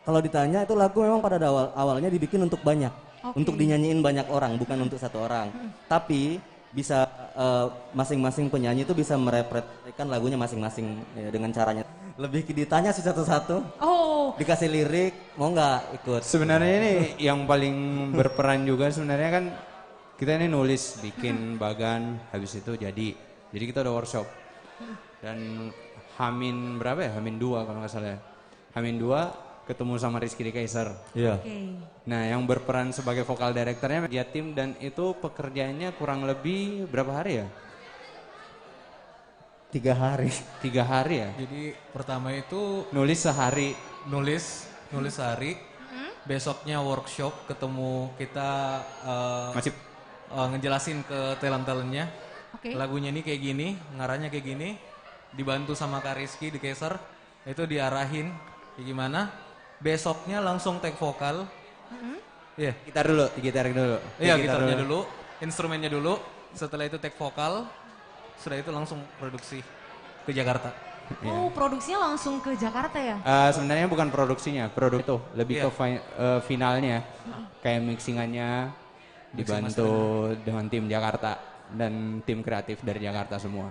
Kalau ditanya itu lagu memang pada awalnya dibikin untuk banyak, untuk dinyanyiin banyak orang, bukan untuk satu orang. Tapi bisa masing-masing penyanyi itu bisa merepretkan lagunya masing-masing ya, dengan caranya. Lebih ditanya sih satu-satu. Oh. Dikasih lirik, mau nggak ikut? Sebenarnya ini yang paling berperan juga sebenarnya kan kita ini nulis, bikin bagan, habis itu jadi. Jadi kita udah workshop. Dan Hamin berapa ya? Hamin 2 kalau nggak salah ya. Hamin 2 ketemu sama Rizky di Kaiser. Iya. Nah yang berperan sebagai vokal directornya dia tim dan itu pekerjaannya kurang lebih berapa hari ya? 3 hari. 3 hari ya? Jadi pertama itu nulis sehari. Nulis sehari. Besoknya workshop, ketemu kita masih ngejelasin ke talent-talentnya. Oke. Lagunya ini kayak gini, ngarahnya kayak gini. Dibantu sama Kak Rizky di Kaiser. Itu diarahin kayak gimana. Besoknya langsung take vokal. Iya. Gitar dulu, gitarin dulu. Iya, gitarnya dulu, instrumennya dulu. Setelah itu take vokal. Sudah itu langsung produksi ke Jakarta. Oh, produksinya langsung ke Jakarta ya? Sebenarnya bukan produksinya, produk itu lebih ke finalnya, kayak mixingannya dibantu dengan tim Jakarta dan tim kreatif dari Jakarta semua.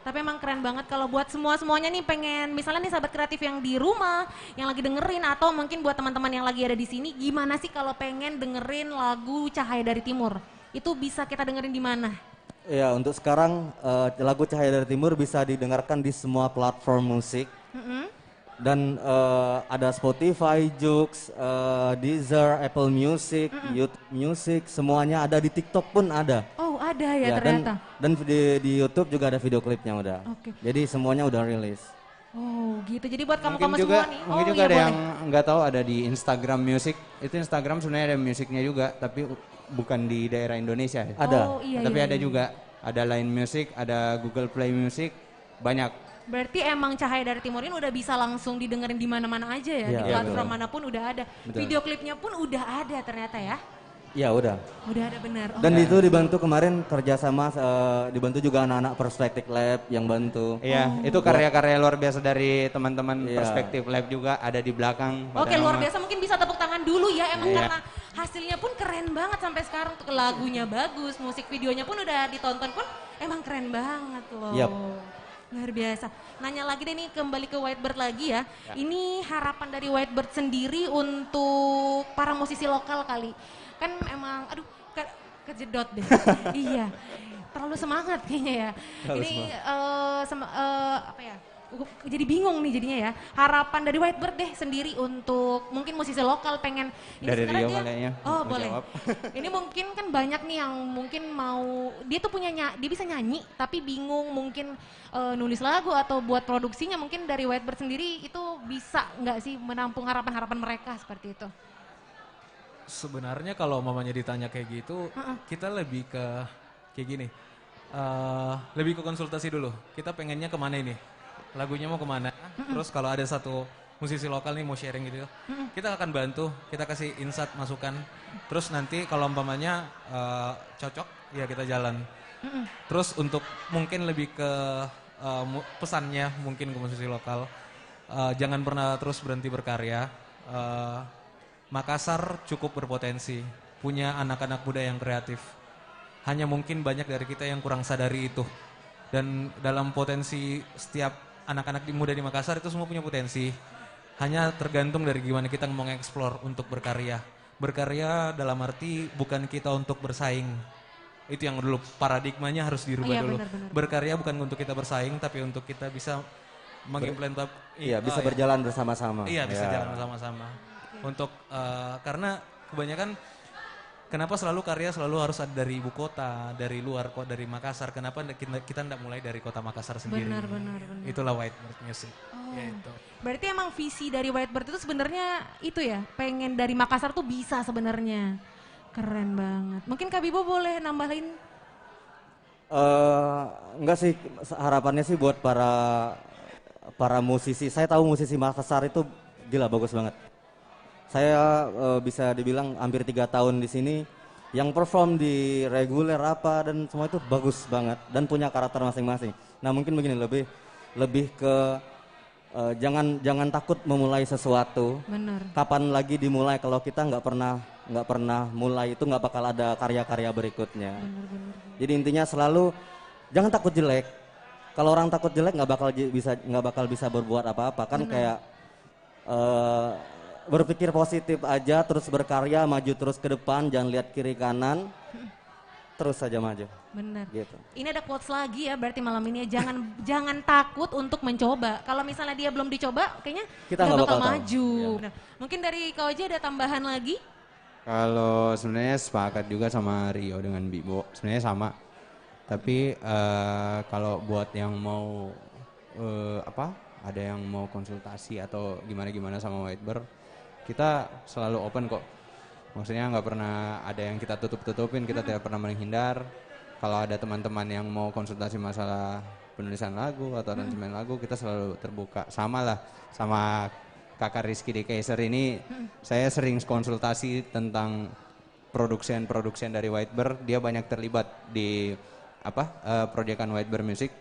Tapi emang keren banget kalau buat semuanya nih pengen, misalnya nih sahabat kreatif yang di rumah, yang lagi dengerin atau mungkin buat teman-teman yang lagi ada di sini, gimana sih kalau pengen dengerin lagu Cahaya dari Timur? Itu bisa kita dengerin di mana? Ya, untuk sekarang lagu Cahaya dari Timur bisa didengarkan di semua platform musik. Dan ada Spotify, Joox, Deezer, Apple Music, YouTube Music, semuanya ada, di TikTok pun ada. Oh, ada ya ternyata. Dan di YouTube juga ada video klipnya udah. Jadi semuanya udah rilis. Oh, gitu. Jadi buat kamu-kamu Mungkin juga, semua nih. mungkin juga ada yang nggak tahu, ada di Instagram Music. Itu Instagram sebenarnya ada musiknya juga, tapi bukan di daerah Indonesia. Ada. Oh, iya, tapi iya, ada iya. juga, ada Line Music, ada Google Play Music, banyak. Berarti emang Cahaya dari Timur ini udah bisa langsung didengerin di mana-mana aja ya, Iya, di platform betul. manapun udah ada. Betul. Video klipnya pun udah ada ternyata ya. Ya udah. Udah ada benar. Oh, Dan itu dibantu kemarin kerjasama, dibantu juga anak-anak Perspective Lab yang bantu. Iya, itu karya-karya luar biasa dari teman-teman Perspektif Lab juga ada di belakang. Oke, luar biasa, mungkin bisa tepuk tangan dulu ya, emang Iya. karena hasilnya pun keren banget sampai sekarang, tuh lagunya bagus, musik videonya pun udah ditonton pun emang keren banget loh. Yap. Luar biasa. Nanya lagi deh nih, kembali ke Whitebird lagi ya. Ini harapan dari Whitebird sendiri untuk para musisi lokal kali. Kan emang, aduh kejedot deh. Iya, terlalu semangat kayaknya ya. Terlalu Ini apa ya, jadi bingung nih jadinya ya. Harapan dari Whitebird deh sendiri untuk mungkin musisi lokal pengen. ini Dari sekarang Rio dia- kayaknya. Oh mau boleh. jawab. Ini mungkin kan banyak nih yang mungkin mau, dia tuh punya dia bisa nyanyi tapi bingung mungkin nulis lagu atau buat produksinya, mungkin dari Whitebird sendiri itu bisa nggak sih menampung harapan-harapan mereka seperti itu? Sebenarnya kalau mamanya ditanya kayak gitu, kita lebih ke kayak gini. Lebih ke konsultasi dulu. Kita pengennya kemana ini? Lagunya mau kemana? Terus kalau ada satu musisi lokal nih mau sharing gitu, kita akan bantu. Kita kasih insight, masukan. Terus nanti kalau umpamanya cocok, ya kita jalan. Terus untuk mungkin lebih ke pesannya mungkin ke musisi lokal, jangan pernah terus berhenti berkarya. Makassar cukup berpotensi, punya anak-anak muda yang kreatif. Hanya mungkin banyak dari kita yang kurang sadari itu. Dan dalam potensi setiap anak-anak muda di Makassar itu semua punya potensi. Hanya tergantung dari gimana kita mau nge-explore untuk berkarya. Berkarya dalam arti bukan kita untuk bersaing. Itu yang dulu paradigmanya harus dirubah Iya, dulu. benar-benar. Berkarya bukan untuk kita bersaing, tapi untuk kita bisa mengimplementasi. Iya, bisa berjalan bersama-sama. Iya, bisa Ya. jalan bersama-sama. Untuk karena kebanyakan kenapa selalu karya selalu harus ada dari ibu kota, dari luar kok, dari Makassar. Kenapa kita tidak mulai dari kota Makassar sendiri? Benar. Itulah Whitebird Music. Oh. Yaitu. Berarti emang visi dari Whitebird itu sebenarnya itu ya, pengen dari Makassar tuh bisa sebenarnya. Keren banget. Mungkin Kak Bibo boleh nambahin? Enggak sih, harapannya sih buat para musisi. Saya tahu musisi Makassar itu gila bagus banget. Saya bisa dibilang hampir 3 tahun di sini, yang perform di reguler apa dan semua itu bagus banget dan punya karakter masing-masing. Nah mungkin begini, lebih ke jangan takut memulai sesuatu. Bener. Kapan lagi dimulai, kalau kita nggak pernah mulai itu nggak bakal ada karya-karya berikutnya. Bener. Jadi intinya selalu jangan takut jelek. Kalau orang takut jelek nggak bakal bisa berbuat apa-apa kan. Bener. Kayak berpikir positif aja, terus berkarya, maju terus ke depan, jangan lihat kiri kanan, terus saja maju. Bener. Gitu. Ini ada quotes lagi ya, berarti malam ini ya, jangan takut untuk mencoba. Kalau misalnya dia belum dicoba, kayaknya kita nggak bakal tahu. maju. Bener. Mungkin dari Kak Oji ada tambahan lagi? Kalau sebenarnya sepakat juga sama Rio dengan Bibo, sebenarnya sama. Tapi kalau buat yang mau ada yang mau konsultasi atau gimana sama Whitebird, kita selalu open kok. Maksudnya nggak pernah ada yang kita tutupin, kita tidak pernah menghindar. Kalau ada teman-teman yang mau konsultasi masalah penulisan lagu atau aransemen lagu, kita selalu terbuka. Sama lah, sama Kakak Rizky di Kaiser ini, saya sering konsultasi tentang production dari Whitebird. Dia banyak terlibat di proyekan Whitebird Music.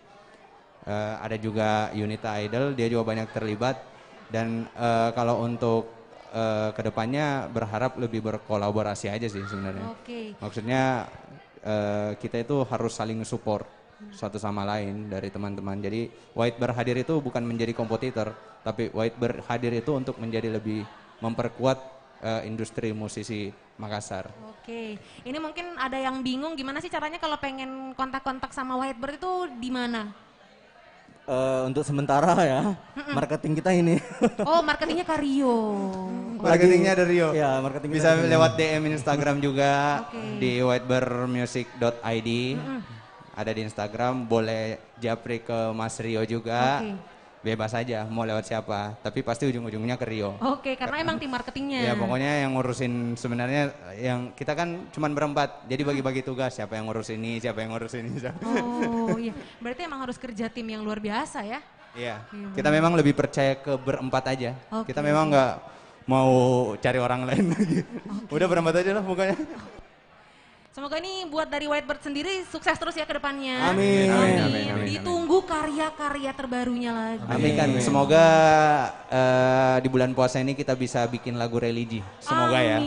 Ada juga Unita Idol, dia juga banyak terlibat. Dan kalau untuk kedepannya berharap lebih berkolaborasi aja sih sebenarnya. Oke. Maksudnya kita itu harus saling support satu sama lain dari teman-teman. Jadi Whitebird hadir itu bukan menjadi kompetitor, tapi Whitebird hadir itu untuk menjadi lebih memperkuat industri musisi Makassar. Oke, ini mungkin ada yang bingung gimana sih caranya kalau pengen kontak-kontak sama Whitebird itu di mana? Untuk sementara ya, marketing kita ini. Oh, marketingnya Kak Rio. Marketingnya ada Rio. Ya, marketing bisa kita lewat DM Instagram juga. Okay. Di whitebirdmusic.id. Ada di Instagram, boleh japri ke Mas Rio juga. Okay. Bebas aja mau lewat siapa, tapi pasti ujung-ujungnya ke Rio. Oke, karena emang tim marketingnya. Ya pokoknya yang ngurusin sebenarnya yang kita kan cuman berempat, jadi bagi-bagi tugas siapa yang ngurus ini, siapa yang ngurus ini. Oh iya, berarti emang harus kerja tim yang luar biasa ya? Iya, kita memang lebih percaya ke berempat aja. Oke. Kita memang nggak mau cari orang lain lagi. Udah berempat aja lah pokoknya. Semoga ini buat dari Whitebird sendiri sukses terus ya ke depannya. Amin. Amin. Ditunggu karya-karya terbarunya lagi. Amin. Semoga di bulan puasa ini kita bisa bikin lagu religi. Semoga ya.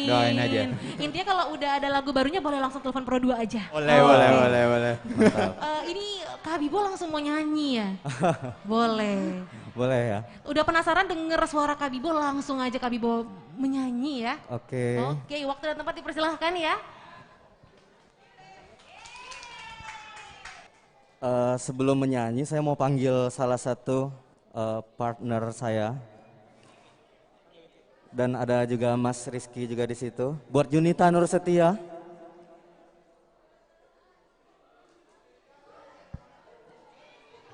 Doain aja. Intinya kalau udah ada lagu barunya boleh langsung telepon Pro 2 aja. Boleh. Ini Kak Bibo langsung mau nyanyi ya? Boleh. Boleh ya. Udah penasaran denger suara Kak Bibo, langsung aja Kak Bibo menyanyi ya. Oke. Oke, waktu dan tempat dipersilahkan ya. Sebelum menyanyi, saya mau panggil salah satu partner saya. Dan ada juga Mas Rizky juga di situ. Buat Junita Nur Setia.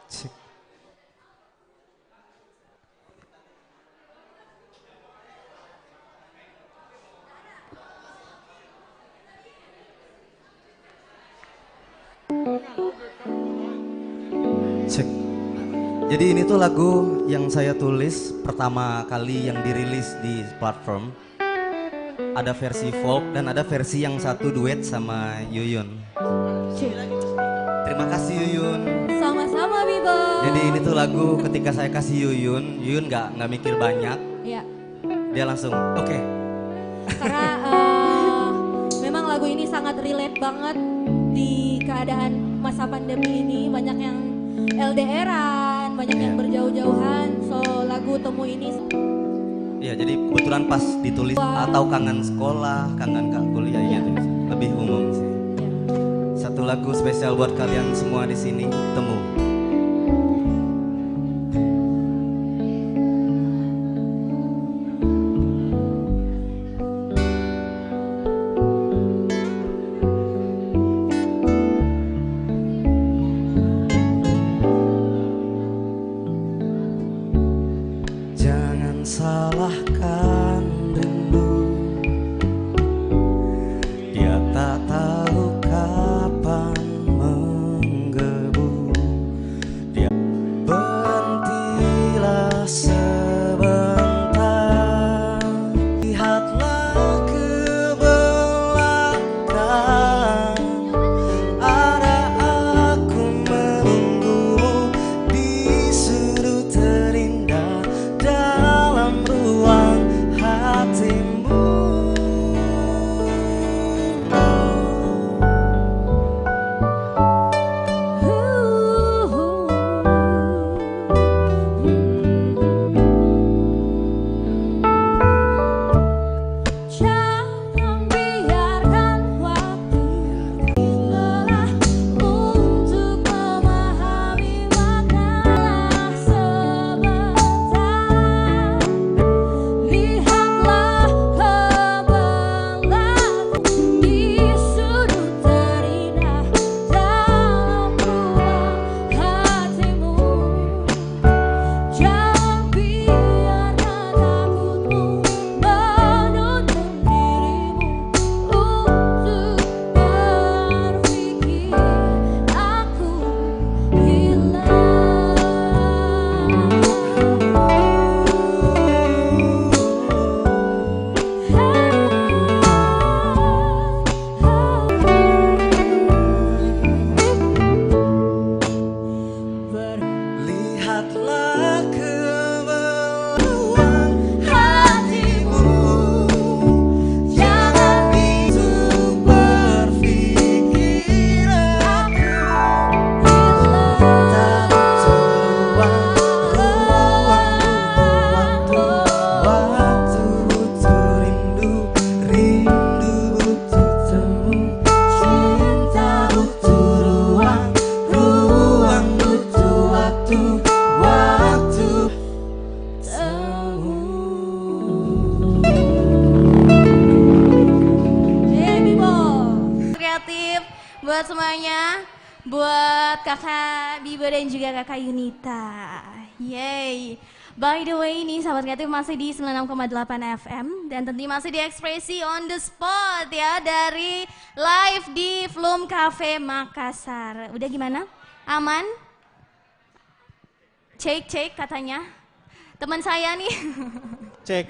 Cek. Jadi ini tuh lagu yang saya tulis pertama kali yang dirilis di platform. Ada versi folk dan ada versi yang satu duet sama Yuyun. Terima kasih Yuyun. Sama-sama Bibo. Jadi ini tuh lagu ketika saya kasih Yuyun nggak mikir banyak. Iya. Dia langsung oke. Karena memang lagu ini sangat relate banget di keadaan masa pandemi ini. Banyak yang LDRan, banyak yang berjauh-jauhan. So lagu Temu ini. Iya, jadi kebetulan pas ditulis atau kangen sekolah, kangen kuliah gitu. Lebih umum sih. Satu lagu spesial buat kalian semua di sini, Temu. salahkan rindu. Dia tak tahu kapan menggebu. Dia berhentilah sebentar, lihatlah ke belakang. Ada aku menunggumu di sudut terindah dalam ruang hatimu. Jangan biarkan waktu lelah untuk memahami makna sebentar. Lihatlah ke belakang di sudut terindah dalam ruang hatimu. Jangan biarkan takutmu menutup dirimu untuk berpikir aku Lihatlah ke belakang hatimu. Jangan untuk berpikir aku tak ruang waktu butuh rindu, rindu butuh temu, cinta butuh ruang butuh waktu Kreatif buat semuanya, buat kakak Bibo dan juga kakak Yunita. Yeay. By the way, ini sahabat kreatif masih di 96,8 FM dan tentunya masih di Ekspresi on the spot ya dari live di Flum Cafe Makassar. Udah gimana? Aman? Cek katanya. Teman saya nih. Cek.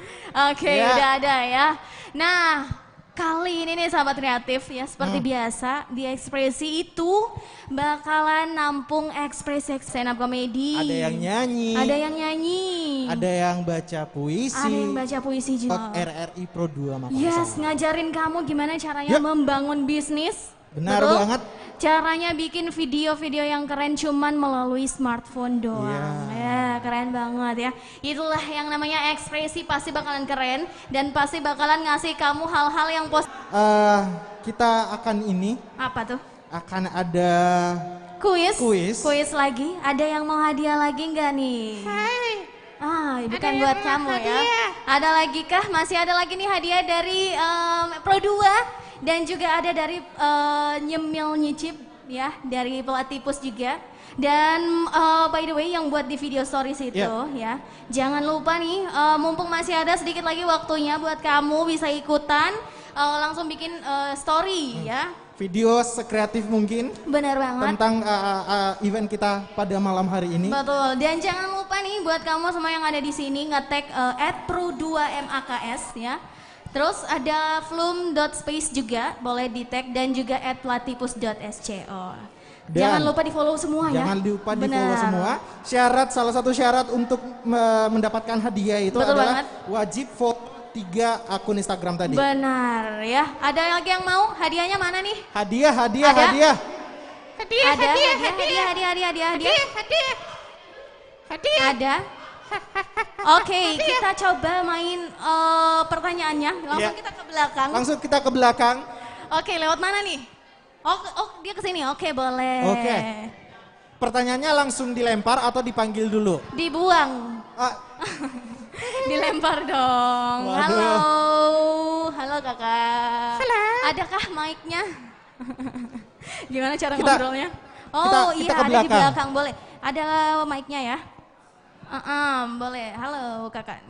Oke, Ya. udah ada ya. Nah, kali ini nih sahabat kreatif ya seperti biasa di Ekspresi itu bakalan nampung ekspresi stand up comedy. Ada yang nyanyi. Ada yang nyanyi. Ada yang baca puisi. Ada yang baca puisi juga. RRI Pro 2 Makassar. Yes, ngajarin kamu gimana caranya Yuk. membangun bisnis. Benar Betul? banget. Caranya bikin video-video yang keren cuman melalui smartphone doang. Ya, keren banget ya. Itulah yang namanya Ekspresi, pasti bakalan keren dan pasti bakalan ngasih kamu hal-hal yang positif. Kita akan ini. Apa tuh? Akan ada Kuis. Kuis. Kuis lagi. Ada yang mau hadiah lagi nggak nih? Bukan yang buat mau kamu ya. hadiah. Ada lagi kah? Masih ada lagi nih hadiah dari Pro 2 dan juga ada dari Nyemil Nyicip ya, dari Pelatipus juga. Dan by the way yang buat di video stories itu ya, jangan lupa nih mumpung masih ada sedikit lagi waktunya buat kamu bisa ikutan langsung bikin story ya. Video sekreatif mungkin. Benar banget. Tentang event kita pada malam hari ini. Betul. Dan jangan lupa nih buat kamu semua yang ada di sini nge-tag @pro2maks ya. Terus ada flum.space juga boleh di-tag dan juga @platipus.sco. Jangan lupa di-follow semua ya. Jangan lupa di-follow Benar. semua. Salah satu syarat untuk mendapatkan hadiah itu Betul adalah banget. wajib follow 3 akun Instagram tadi. Benar ya. Ada lagi yang mau? Hadiahnya mana nih? Hadiah. Ada? Hadiah. Hadiah. Ada. Oke, kita coba main pertanyaannya. Langsung kita ke belakang. Langsung kita ke belakang. Oke, lewat mana nih? Oh, dia ke sini. Oke, boleh. Oke. Pertanyaannya langsung dilempar atau dipanggil dulu? Dibuang. Dilempar dong. Waduh. Halo kakak. Halo. Adakah mic-nya? Gimana cara Kita- ngobrolnya? Oh kita iya ke ada di belakang. belakang, boleh. Ada mic-nya ya? Boleh. Halo kakak.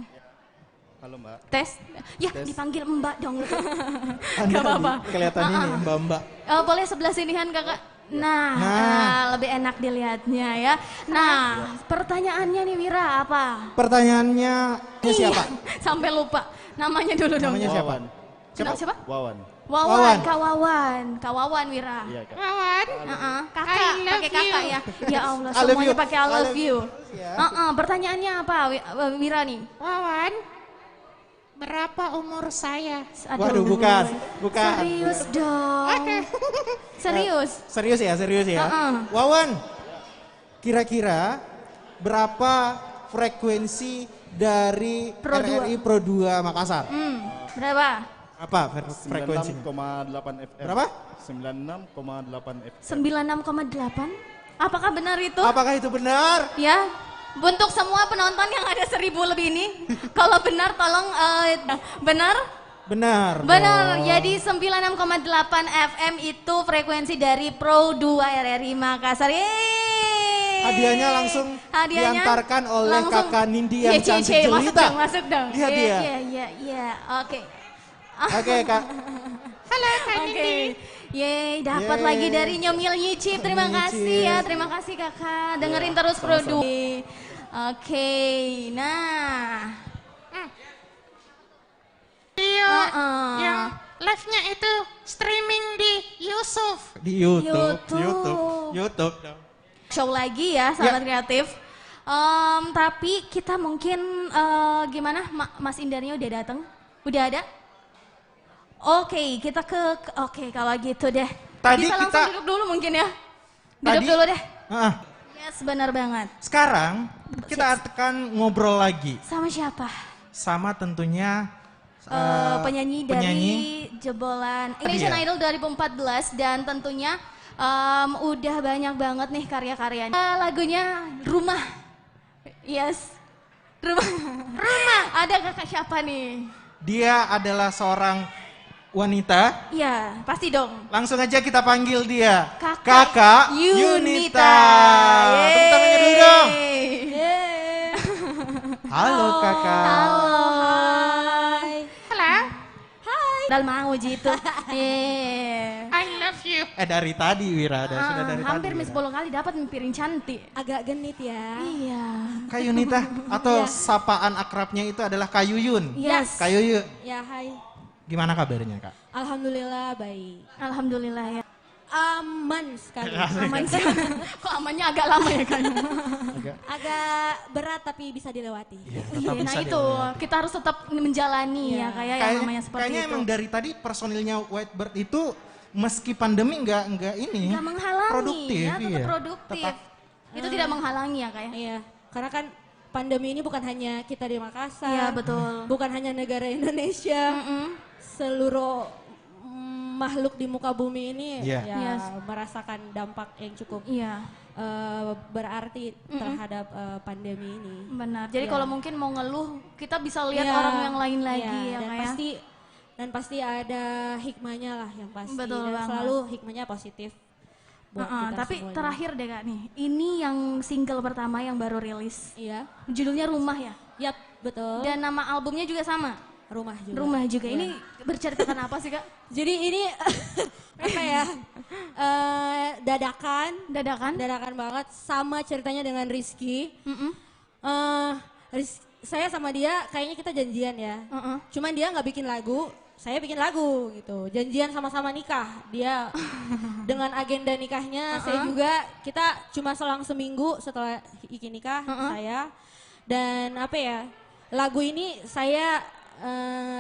Halo Mbak. Tes. Ya, Tes. dipanggil Mbak dong. Anda Gak apa-apa. kelihatan ini mbak-mbak. Boleh sebelah sinihan kakak. Nah, Nah. lebih enak dilihatnya ya. Nah, pertanyaannya nih Wira apa? Pertanyaannya siapa? Sampai lupa. Namanya dulu dong. Namanya siapa? Siapa? Wawan. Wawan, Kak Wawan Wira. Iya, Kak. Wawan. Kakak, I love pakai kakak you. ya. Ya Allah, I love semuanya you. pakai I love you. Ya. Pertanyaannya apa Wira nih? Wawan. Berapa umur saya? Waduh, bukan. Serius dong. Serius? Serius ya. Wawan, kira-kira berapa frekuensi dari Pro dua. RRI Pro 2 Makassar? Berapa? Apa frekuensinya? 96,8 FM. Berapa? 96,8 FM. 96,8? Apakah benar itu? Apakah itu benar? Ya, untuk semua penonton yang ada 1000 lebih ini, kalau benar tolong benar? Benar. Benar, dong. jadi 96,8 FM itu frekuensi dari Pro 2 RRI Makassar. Yeay! Hadiahnya langsung Hadiahnya diantarkan oleh langsung- kakak Nindi yang Cie, cie, cantik masuk jelita. dong, masuk dong. Lihat dia. Iya, oke. Oke, Kak. Halo Kak Oke. Nindi. Yeay, dapat Yeay. lagi dari Nyomil Nyicip. Terima kasih ya, terima kasih kakak. Dengerin terus produk. Oke, nah. Video yang live-nya itu streaming di Yusuf. Di YouTube. YouTube. Show lagi ya, sahabat kreatif. Tapi kita mungkin gimana? Mas Indarnya udah datang? Udah ada? Oke, kita oke kalau gitu deh. Tadi Bisa langsung kita- duduk dulu mungkin ya. Duduk Tadi- dulu deh. Ah, Yes, benar banget. sekarang kita akan ngobrol lagi Sama siapa? sama tentunya Penyanyi dari jebolan Indonesian Iya. Idol 2014 dan tentunya udah banyak banget nih karya-karyanya. Lagunya Rumah. Yes. Rumah. Ada kakak siapa nih? Dia adalah seorang wanita. Iya, pasti dong. Langsung aja kita panggil dia. Kakak Yunita. Yunita. Tepuk tangannya dulu dong. Yeay. Halo kakak. Halo, hai. Halo. Hai. Dal mau gitu. Yeay. I love you. Dari tadi Wira, sudah dari Hampir tadi. Miss 10 kali dapat piring cantik. Agak genit ya. Iya. Kak Yunita atau sapaan akrabnya itu adalah Kak Yuyun. Yes. Kak Yuyun. Ya, hai. Gimana kabarnya Kak? Alhamdulillah baik. Alhamdulillah ya. Aman sekali. Aman sih. Kok amannya agak lama ya kan? Agak berat tapi bisa dilewati. Iya, nah itu kita harus tetap menjalani ya kayak yang namanya seperti Kayaknya itu. emang dari tadi personilnya Whitebird itu meski pandemi nggak ini Nggak menghalangi produktif, ya, tetap iya. produktif. Tetap. Itu tidak menghalangi ya kayak. Iya, karena kan pandemi ini bukan hanya kita di Makassar. Iya, betul. Bukan hanya negara Indonesia. Seluruh makhluk di muka bumi ini Iya. ya Yes. merasakan dampak yang cukup Iya. berarti terhadap pandemi ini. Benar. Jadi Iya. kalau mungkin mau ngeluh, kita bisa lihat Iya, orang yang lain lagi iya, ya dan kayak. pasti ada hikmahnya lah yang pasti. Betul dan banget. selalu hikmahnya positif buat kita Tapi semuanya. terakhir deh Kak nih, ini yang single pertama yang baru rilis. Iya. Judulnya Rumah ya? Yap, betul. Dan nama albumnya juga sama? Rumah juga. Rumah juga. Iya. Ini berceritakan apa sih Kak? Jadi ini apa ya? Dadakan banget. Sama ceritanya dengan Rizky. Saya sama dia kayaknya kita janjian ya. Cuman dia nggak bikin lagu, saya bikin lagu gitu. Janjian sama-sama nikah. Dia dengan agenda nikahnya, saya juga. Kita cuma selang seminggu setelah Iki nikah, saya. Dan apa ya? Lagu ini saya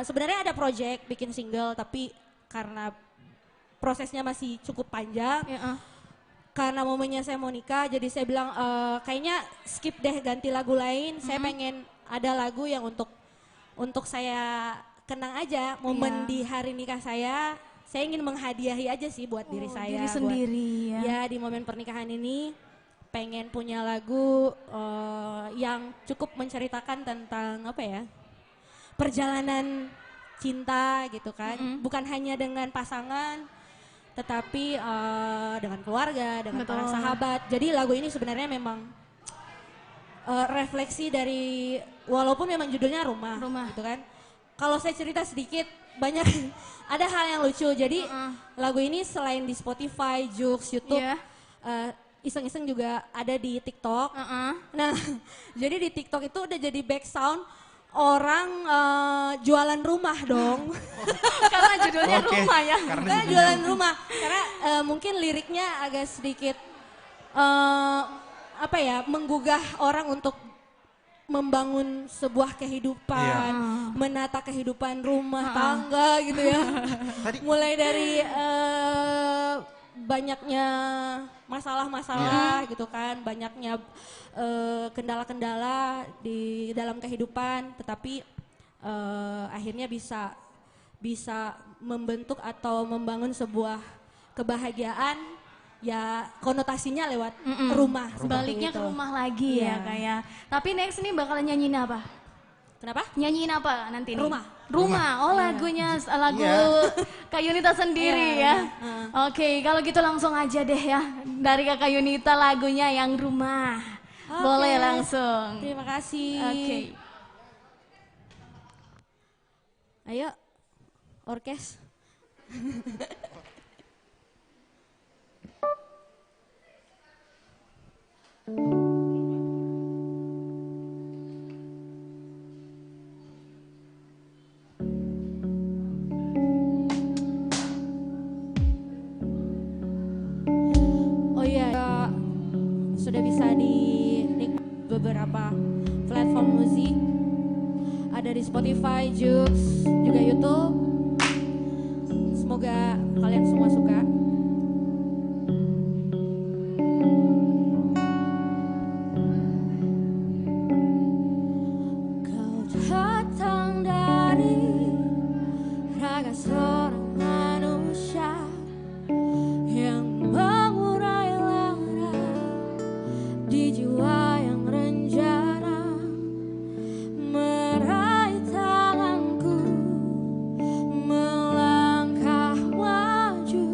sebenarnya ada project bikin single, tapi karena prosesnya masih cukup panjang, karena momennya saya mau nikah, jadi saya bilang kayaknya skip deh, ganti lagu lain. Saya pengen ada lagu yang untuk saya kenang aja momen di hari nikah saya. Saya ingin menghadiahi aja sih buat diri saya, diri sendiri buat, ya di momen pernikahan ini. Pengen punya lagu yang cukup menceritakan tentang apa ya, perjalanan cinta gitu kan, bukan hanya dengan pasangan, tetapi dengan keluarga, dengan para Betul. sahabat. Jadi lagu ini sebenarnya memang refleksi dari, walaupun memang judulnya rumah, gitu kan, kalau saya cerita sedikit banyak ada hal yang lucu. Jadi lagu ini selain di Spotify, Joox, YouTube, iseng-iseng juga ada di TikTok. Nah, jadi di TikTok itu udah jadi back sound orang jualan rumah dong. Karena judulnya rumah ya. Karena jualan rumah. Karena mungkin liriknya agak sedikit menggugah orang untuk membangun sebuah kehidupan, menata kehidupan rumah tangga gitu ya. Mulai dari banyaknya masalah-masalah gitu kan, banyaknya kendala-kendala di dalam kehidupan, tetapi akhirnya bisa membentuk atau membangun sebuah kebahagiaan. Ya konotasinya lewat rumah. Baliknya ke rumah lagi ya kayak. Tapi next nih bakalan nyanyiin apa? Kenapa? Nyanyiin apa nanti nih? Rumah. Oh lagunya lagu Kak Yunita sendiri ya. Oke, kalau gitu langsung aja deh ya. Dari Kak Yunita lagunya yang Rumah. Boleh langsung. Terima kasih. Oke. Ayo, orkes. Oh iya, sudah bisa dinikmati beberapa platform musik. Ada di Spotify, Joox, juga YouTube. Semoga kalian semua suka. Kau datang dari raga seorang manusia yang mengurai lara di jiwa yang rencana, meraih tanganku melangkah maju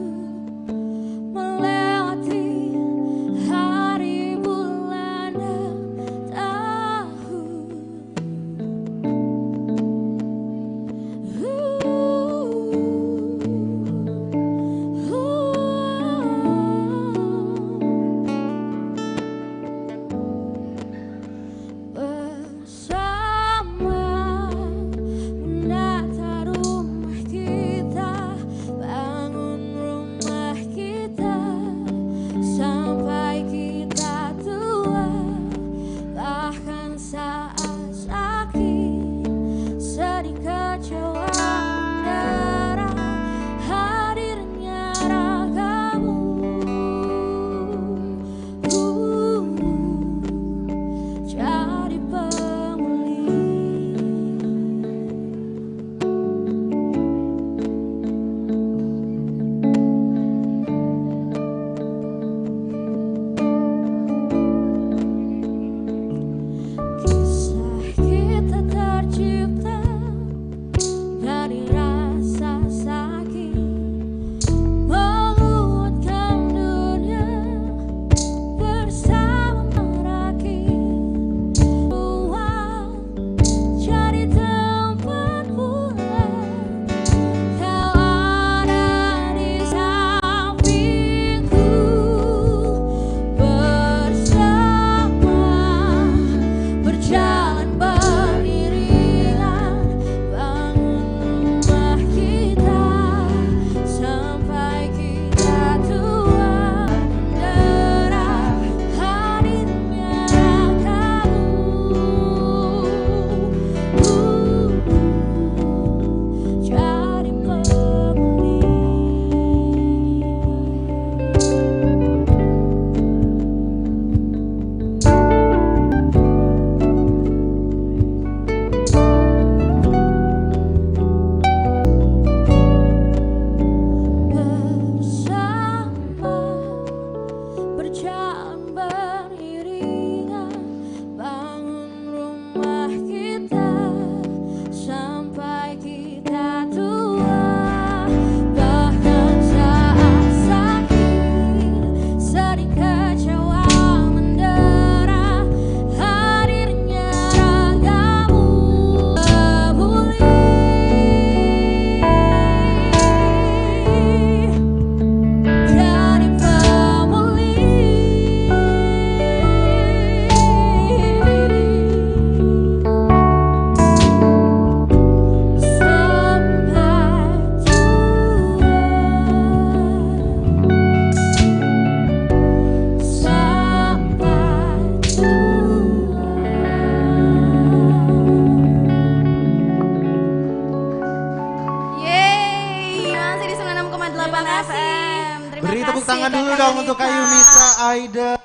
tangan dulu Kak dong untuk Kak Yunita. Yunita Idol.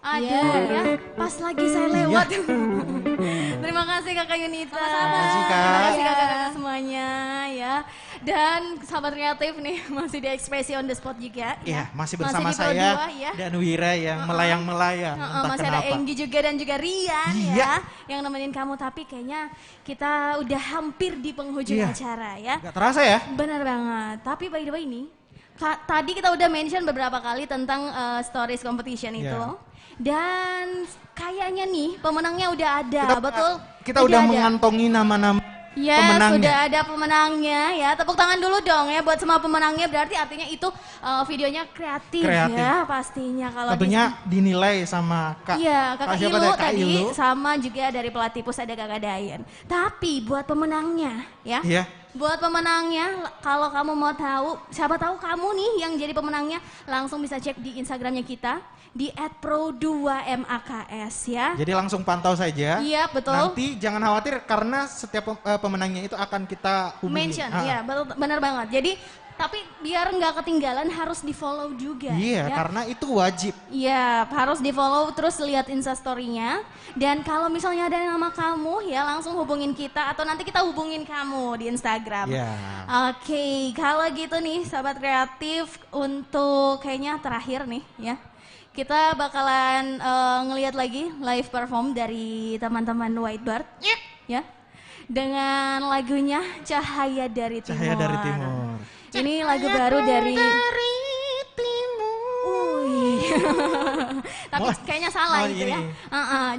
Aduh ya, pas lagi saya lewat. Terima kasih Kakak Yunita. Terima kasih, Kak. Terima kasih kakak-kakak semuanya ya. Dan sahabat kreatif nih masih di Ekspresi on the Spot juga. Iya, masih bersama di Pro saya 2, ya. dan Wira yang melayang-melayang. Entah Masih kenapa. ada Enggi juga dan juga Rian Iya. ya yang nemenin kamu, tapi kayaknya kita udah hampir di penghujung Iya. acara ya. Gak terasa ya? Benar banget. Tapi by the way ini tadi kita udah mention beberapa kali tentang stories competition itu. Iya. Dan kayaknya nih pemenangnya udah ada, betul? Kita udah ada. mengantongi nama-nama Yes, pemenangnya. sudah ada pemenangnya ya. Tepuk tangan dulu dong ya buat semua pemenangnya. Berarti artinya itu videonya kreatif ya pastinya. Kalau Tentunya dinilai sama Kak. Iya, Kakak siapa Ilu tadi? Kak tadi Ilu. sama juga dari pelatih pus ada Kakak Dayan. Tapi buat pemenangnya ya. Iya. Buat pemenangnya, kalau kamu mau tahu, siapa tahu kamu nih yang jadi pemenangnya, langsung bisa cek di Instagramnya kita di @pro2maks ya. Jadi langsung pantau saja. Iya, betul. Nanti jangan khawatir karena setiap pemenangnya itu akan kita hubungi. Mention, Ah. iya benar banget. Jadi tapi biar nggak ketinggalan harus di follow juga. Iya, ya. karena itu wajib. Iya, harus di follow terus lihat instastory-nya. Dan kalau misalnya ada nama kamu ya langsung hubungin kita atau nanti kita hubungin kamu di Instagram. Iya. Oke, kalau gitu nih sahabat kreatif untuk kayaknya terakhir nih ya. Kita bakalan ngelihat lagi live perform dari teman-teman Whitebird. Ya. Dengan lagunya Cahaya dari Timur. Cahaya dari Timur. Ini lagu baru dari tapi kayaknya salah itu ya.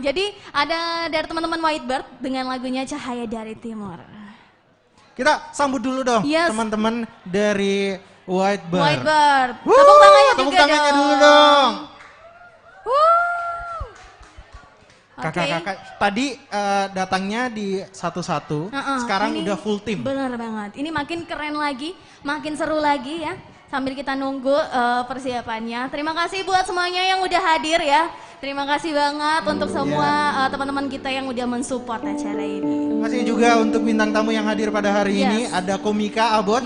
Jadi ada dari teman-teman Whitebird dengan lagunya Cahaya dari Timur. Kita sambut dulu dong Yes. teman-teman dari Whitebird. Whitebird. Tepuk tangannya Tepuk juga tangannya dong. dulu dong. Oke. Kakak-kakak tadi datangnya di satu-satu, sekarang ini udah full tim. Bener banget. Ini makin keren lagi, makin seru lagi ya. Sambil kita nunggu persiapannya. Terima kasih buat semuanya yang udah hadir ya. Terima kasih banget untuk semua teman-teman kita yang udah mensupport acara ini. Terima kasih juga untuk bintang tamu yang hadir pada hari Yes. ini. Ada komika Abot,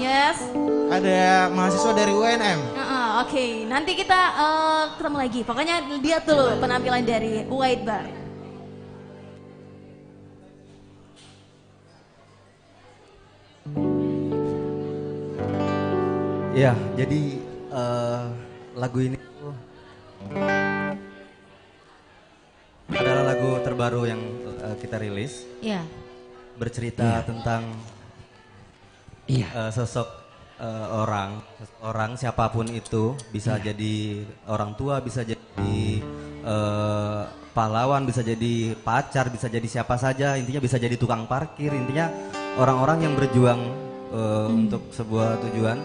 ada mahasiswa dari UNM. Oke, nanti kita ketemu lagi. Pokoknya lihat dulu penampilan dari Whitebird. Ya, jadi lagu ini tuh adalah lagu terbaru yang kita rilis. Iya. Bercerita tentang sosok orang siapapun itu, bisa jadi orang tua, bisa jadi pahlawan, bisa jadi pacar, bisa jadi siapa saja, intinya bisa jadi tukang parkir, intinya orang-orang yang berjuang untuk sebuah tujuan,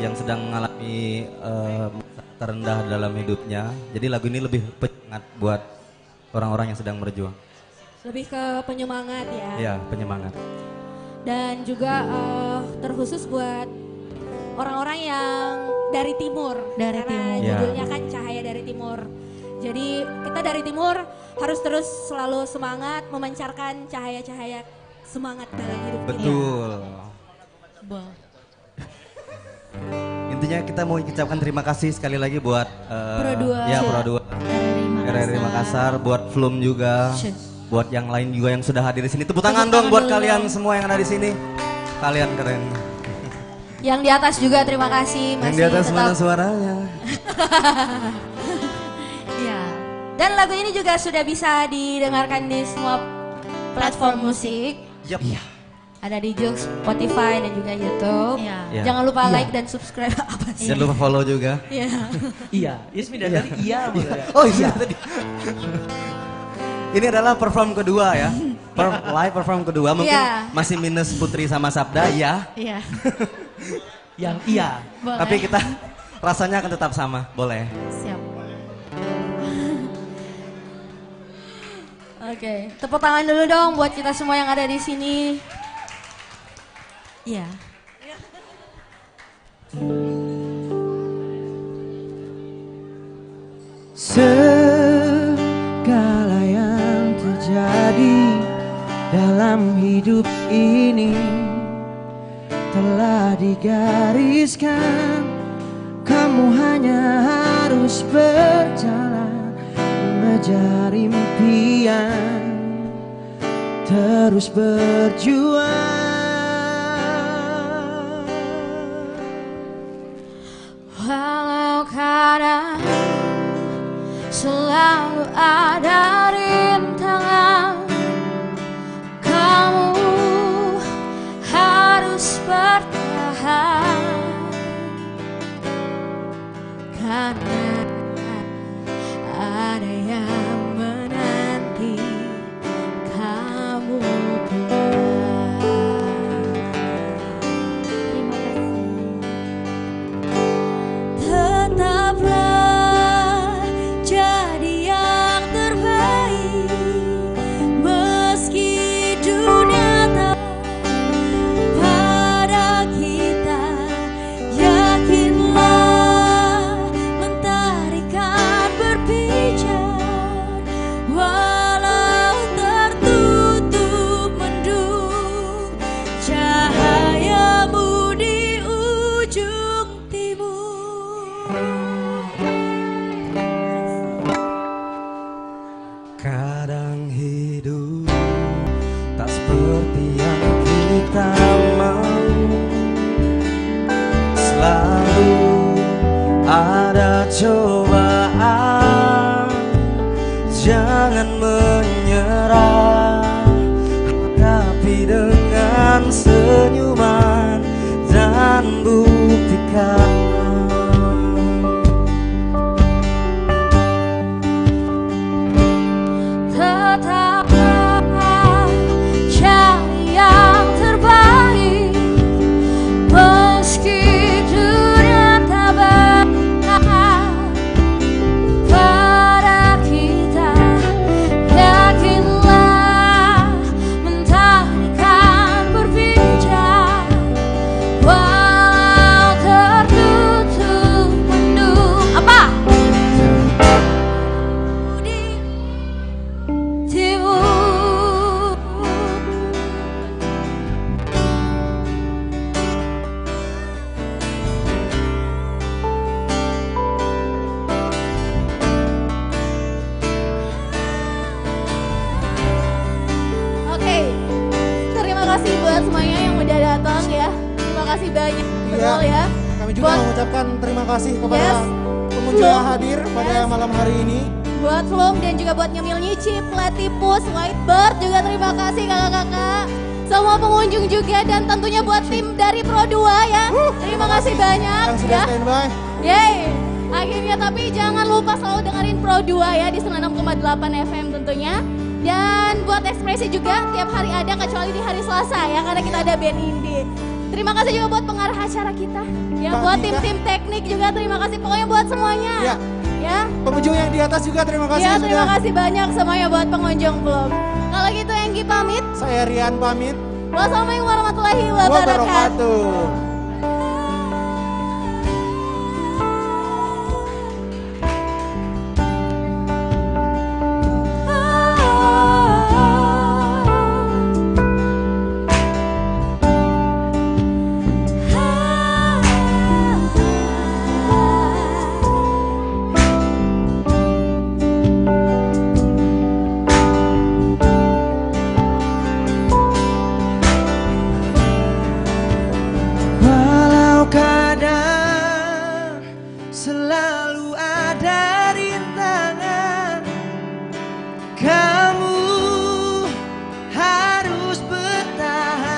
yang sedang mengalami masa terendah dalam hidupnya. Jadi lagu ini lebih penyemangat buat orang-orang yang sedang berjuang. Lebih ke penyemangat ya. Iya, penyemangat. Dan juga terkhusus buat orang-orang yang dari timur. Dari Karena timur. judulnya kan Cahaya dari Timur. Jadi kita dari timur harus terus selalu semangat memancarkan cahaya-cahaya semangat dalam hidup kita. Betul. Intinya kita mau ucapkan terima kasih sekali lagi buat Pro 2. ya Pro 2 RRI Makassar, buat Flum juga, buat yang lain juga yang sudah hadir di sini. Tepuk tangan dong buat kalian semua yang ada di sini. Kalian keren. Yang di atas juga terima kasih Yang di atas tetap. mana suaranya? Iya. Dan lagu ini juga sudah bisa didengarkan di semua platform musik. Yap. Ada di Joox, Spotify dan juga YouTube. Iya. Jangan lupa Iya. like dan subscribe apa sih? Jangan lupa follow juga. Iya. Iya, Ismi dari tadi iya. Oh iya tadi. Ini adalah perform kedua ya. Live perform kedua, mungkin Iya. masih minus Putri sama Sabda ya. Iya. Yang iya. Boleh. Tapi kita rasanya akan tetap sama, boleh. Siap. Oke, tepuk tangan dulu dong buat kita semua yang ada di sini. Iya. Segala yang terjadi dalam hidup ini telah digariskan kamu hanya harus berjalan mengejar impian, terus berjuang. Walau kadang selalu ada rintangan, kamu harus bertahan, karena ada yang menanti kamu pulang. Tetaplah jadi yang terbaik, meski dunia tak pada kita. Yakinlah mentari kan berpijar, walau tertutup mendung, cahayamu di ujung timur. Kadang hidup tak seperti yang kita mau, selalu ada cobaan. Jangan menyerah, hadapi dengan senyuman dan buktikan. Tetaplah cari yang terbaik, meski dunia tak berpihak pada kita. Yakinlah mentari kan berpijar, walau tertutup mendung. Apa? Timur. Oke, terima kasih buat semuanya yang udah datang ya. Terima kasih banyak, betul ya. Kami juga mengucapkan terima kasih kepada pengunjung yang hadir pada malam hari ini. Buat Flum dan juga buat Nyemil Nyicip, Platypus, Whitebird juga terima kasih kakak-kakak. Semua pengunjung juga dan tentunya buat tim dari Pro 2 ya. Terima kasih banyak Yang sudah ya. standby. Yeay. Akhirnya tapi jangan lupa selalu dengerin Pro 2 ya di 96,8 FM tentunya. Dan buat Ekspresi juga tiap hari ada kecuali di hari Selasa ya karena kita ada band indie. Terima kasih juga buat pengarah acara kita. Ya Mbak buat Dika. tim-tim teknik juga terima kasih pokoknya buat semuanya. Ya. Ya. Pengunjung yang di atas juga terima kasih Ya, terima sudah. kasih banyak semuanya buat pengunjung belum. Kalau gitu Enggi pamit. Saya Rian pamit. Wassalamualaikum warahmatullahi wabarakatuh. Walau kadang selalu ada rintangan, kamu harus bertahan,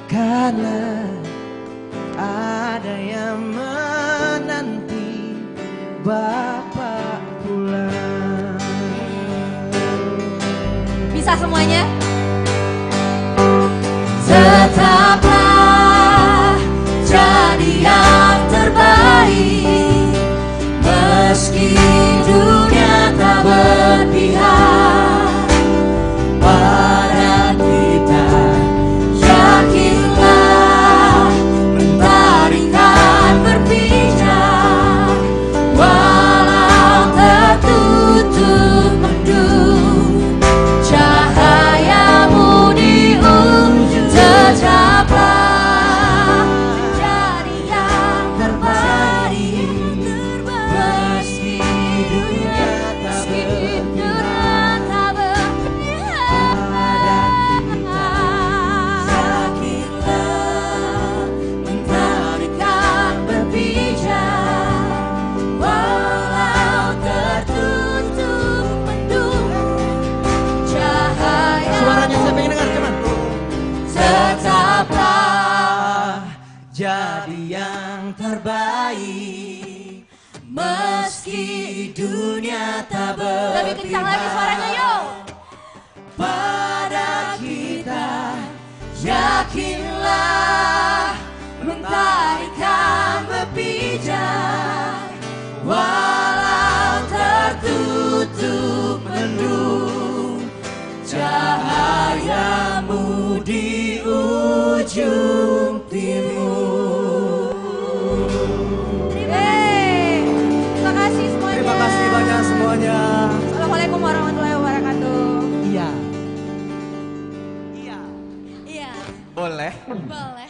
karena ada yang menanti Bapak pulang. Bisa semuanya? Tetaplah jadi yang terbaik, meski dunia tak berpihak pada kita. Yakinlah mentari kan berpijar, walau tertutup mendung, cahayamu di ujung tetap jadi yang terbaik. Meski dunia tak berpihak. Lebih kencang lagi suaranya yuk. Pada kita yakinlah mentari kan berpijak. Walau tertutup mendung, cahayamu di ujung timur. Terima kasih semuanya. Terima kasih banyak semuanya. Assalamualaikum warahmatullahi wabarakatuh. Iya. Iya. Boleh. Boleh.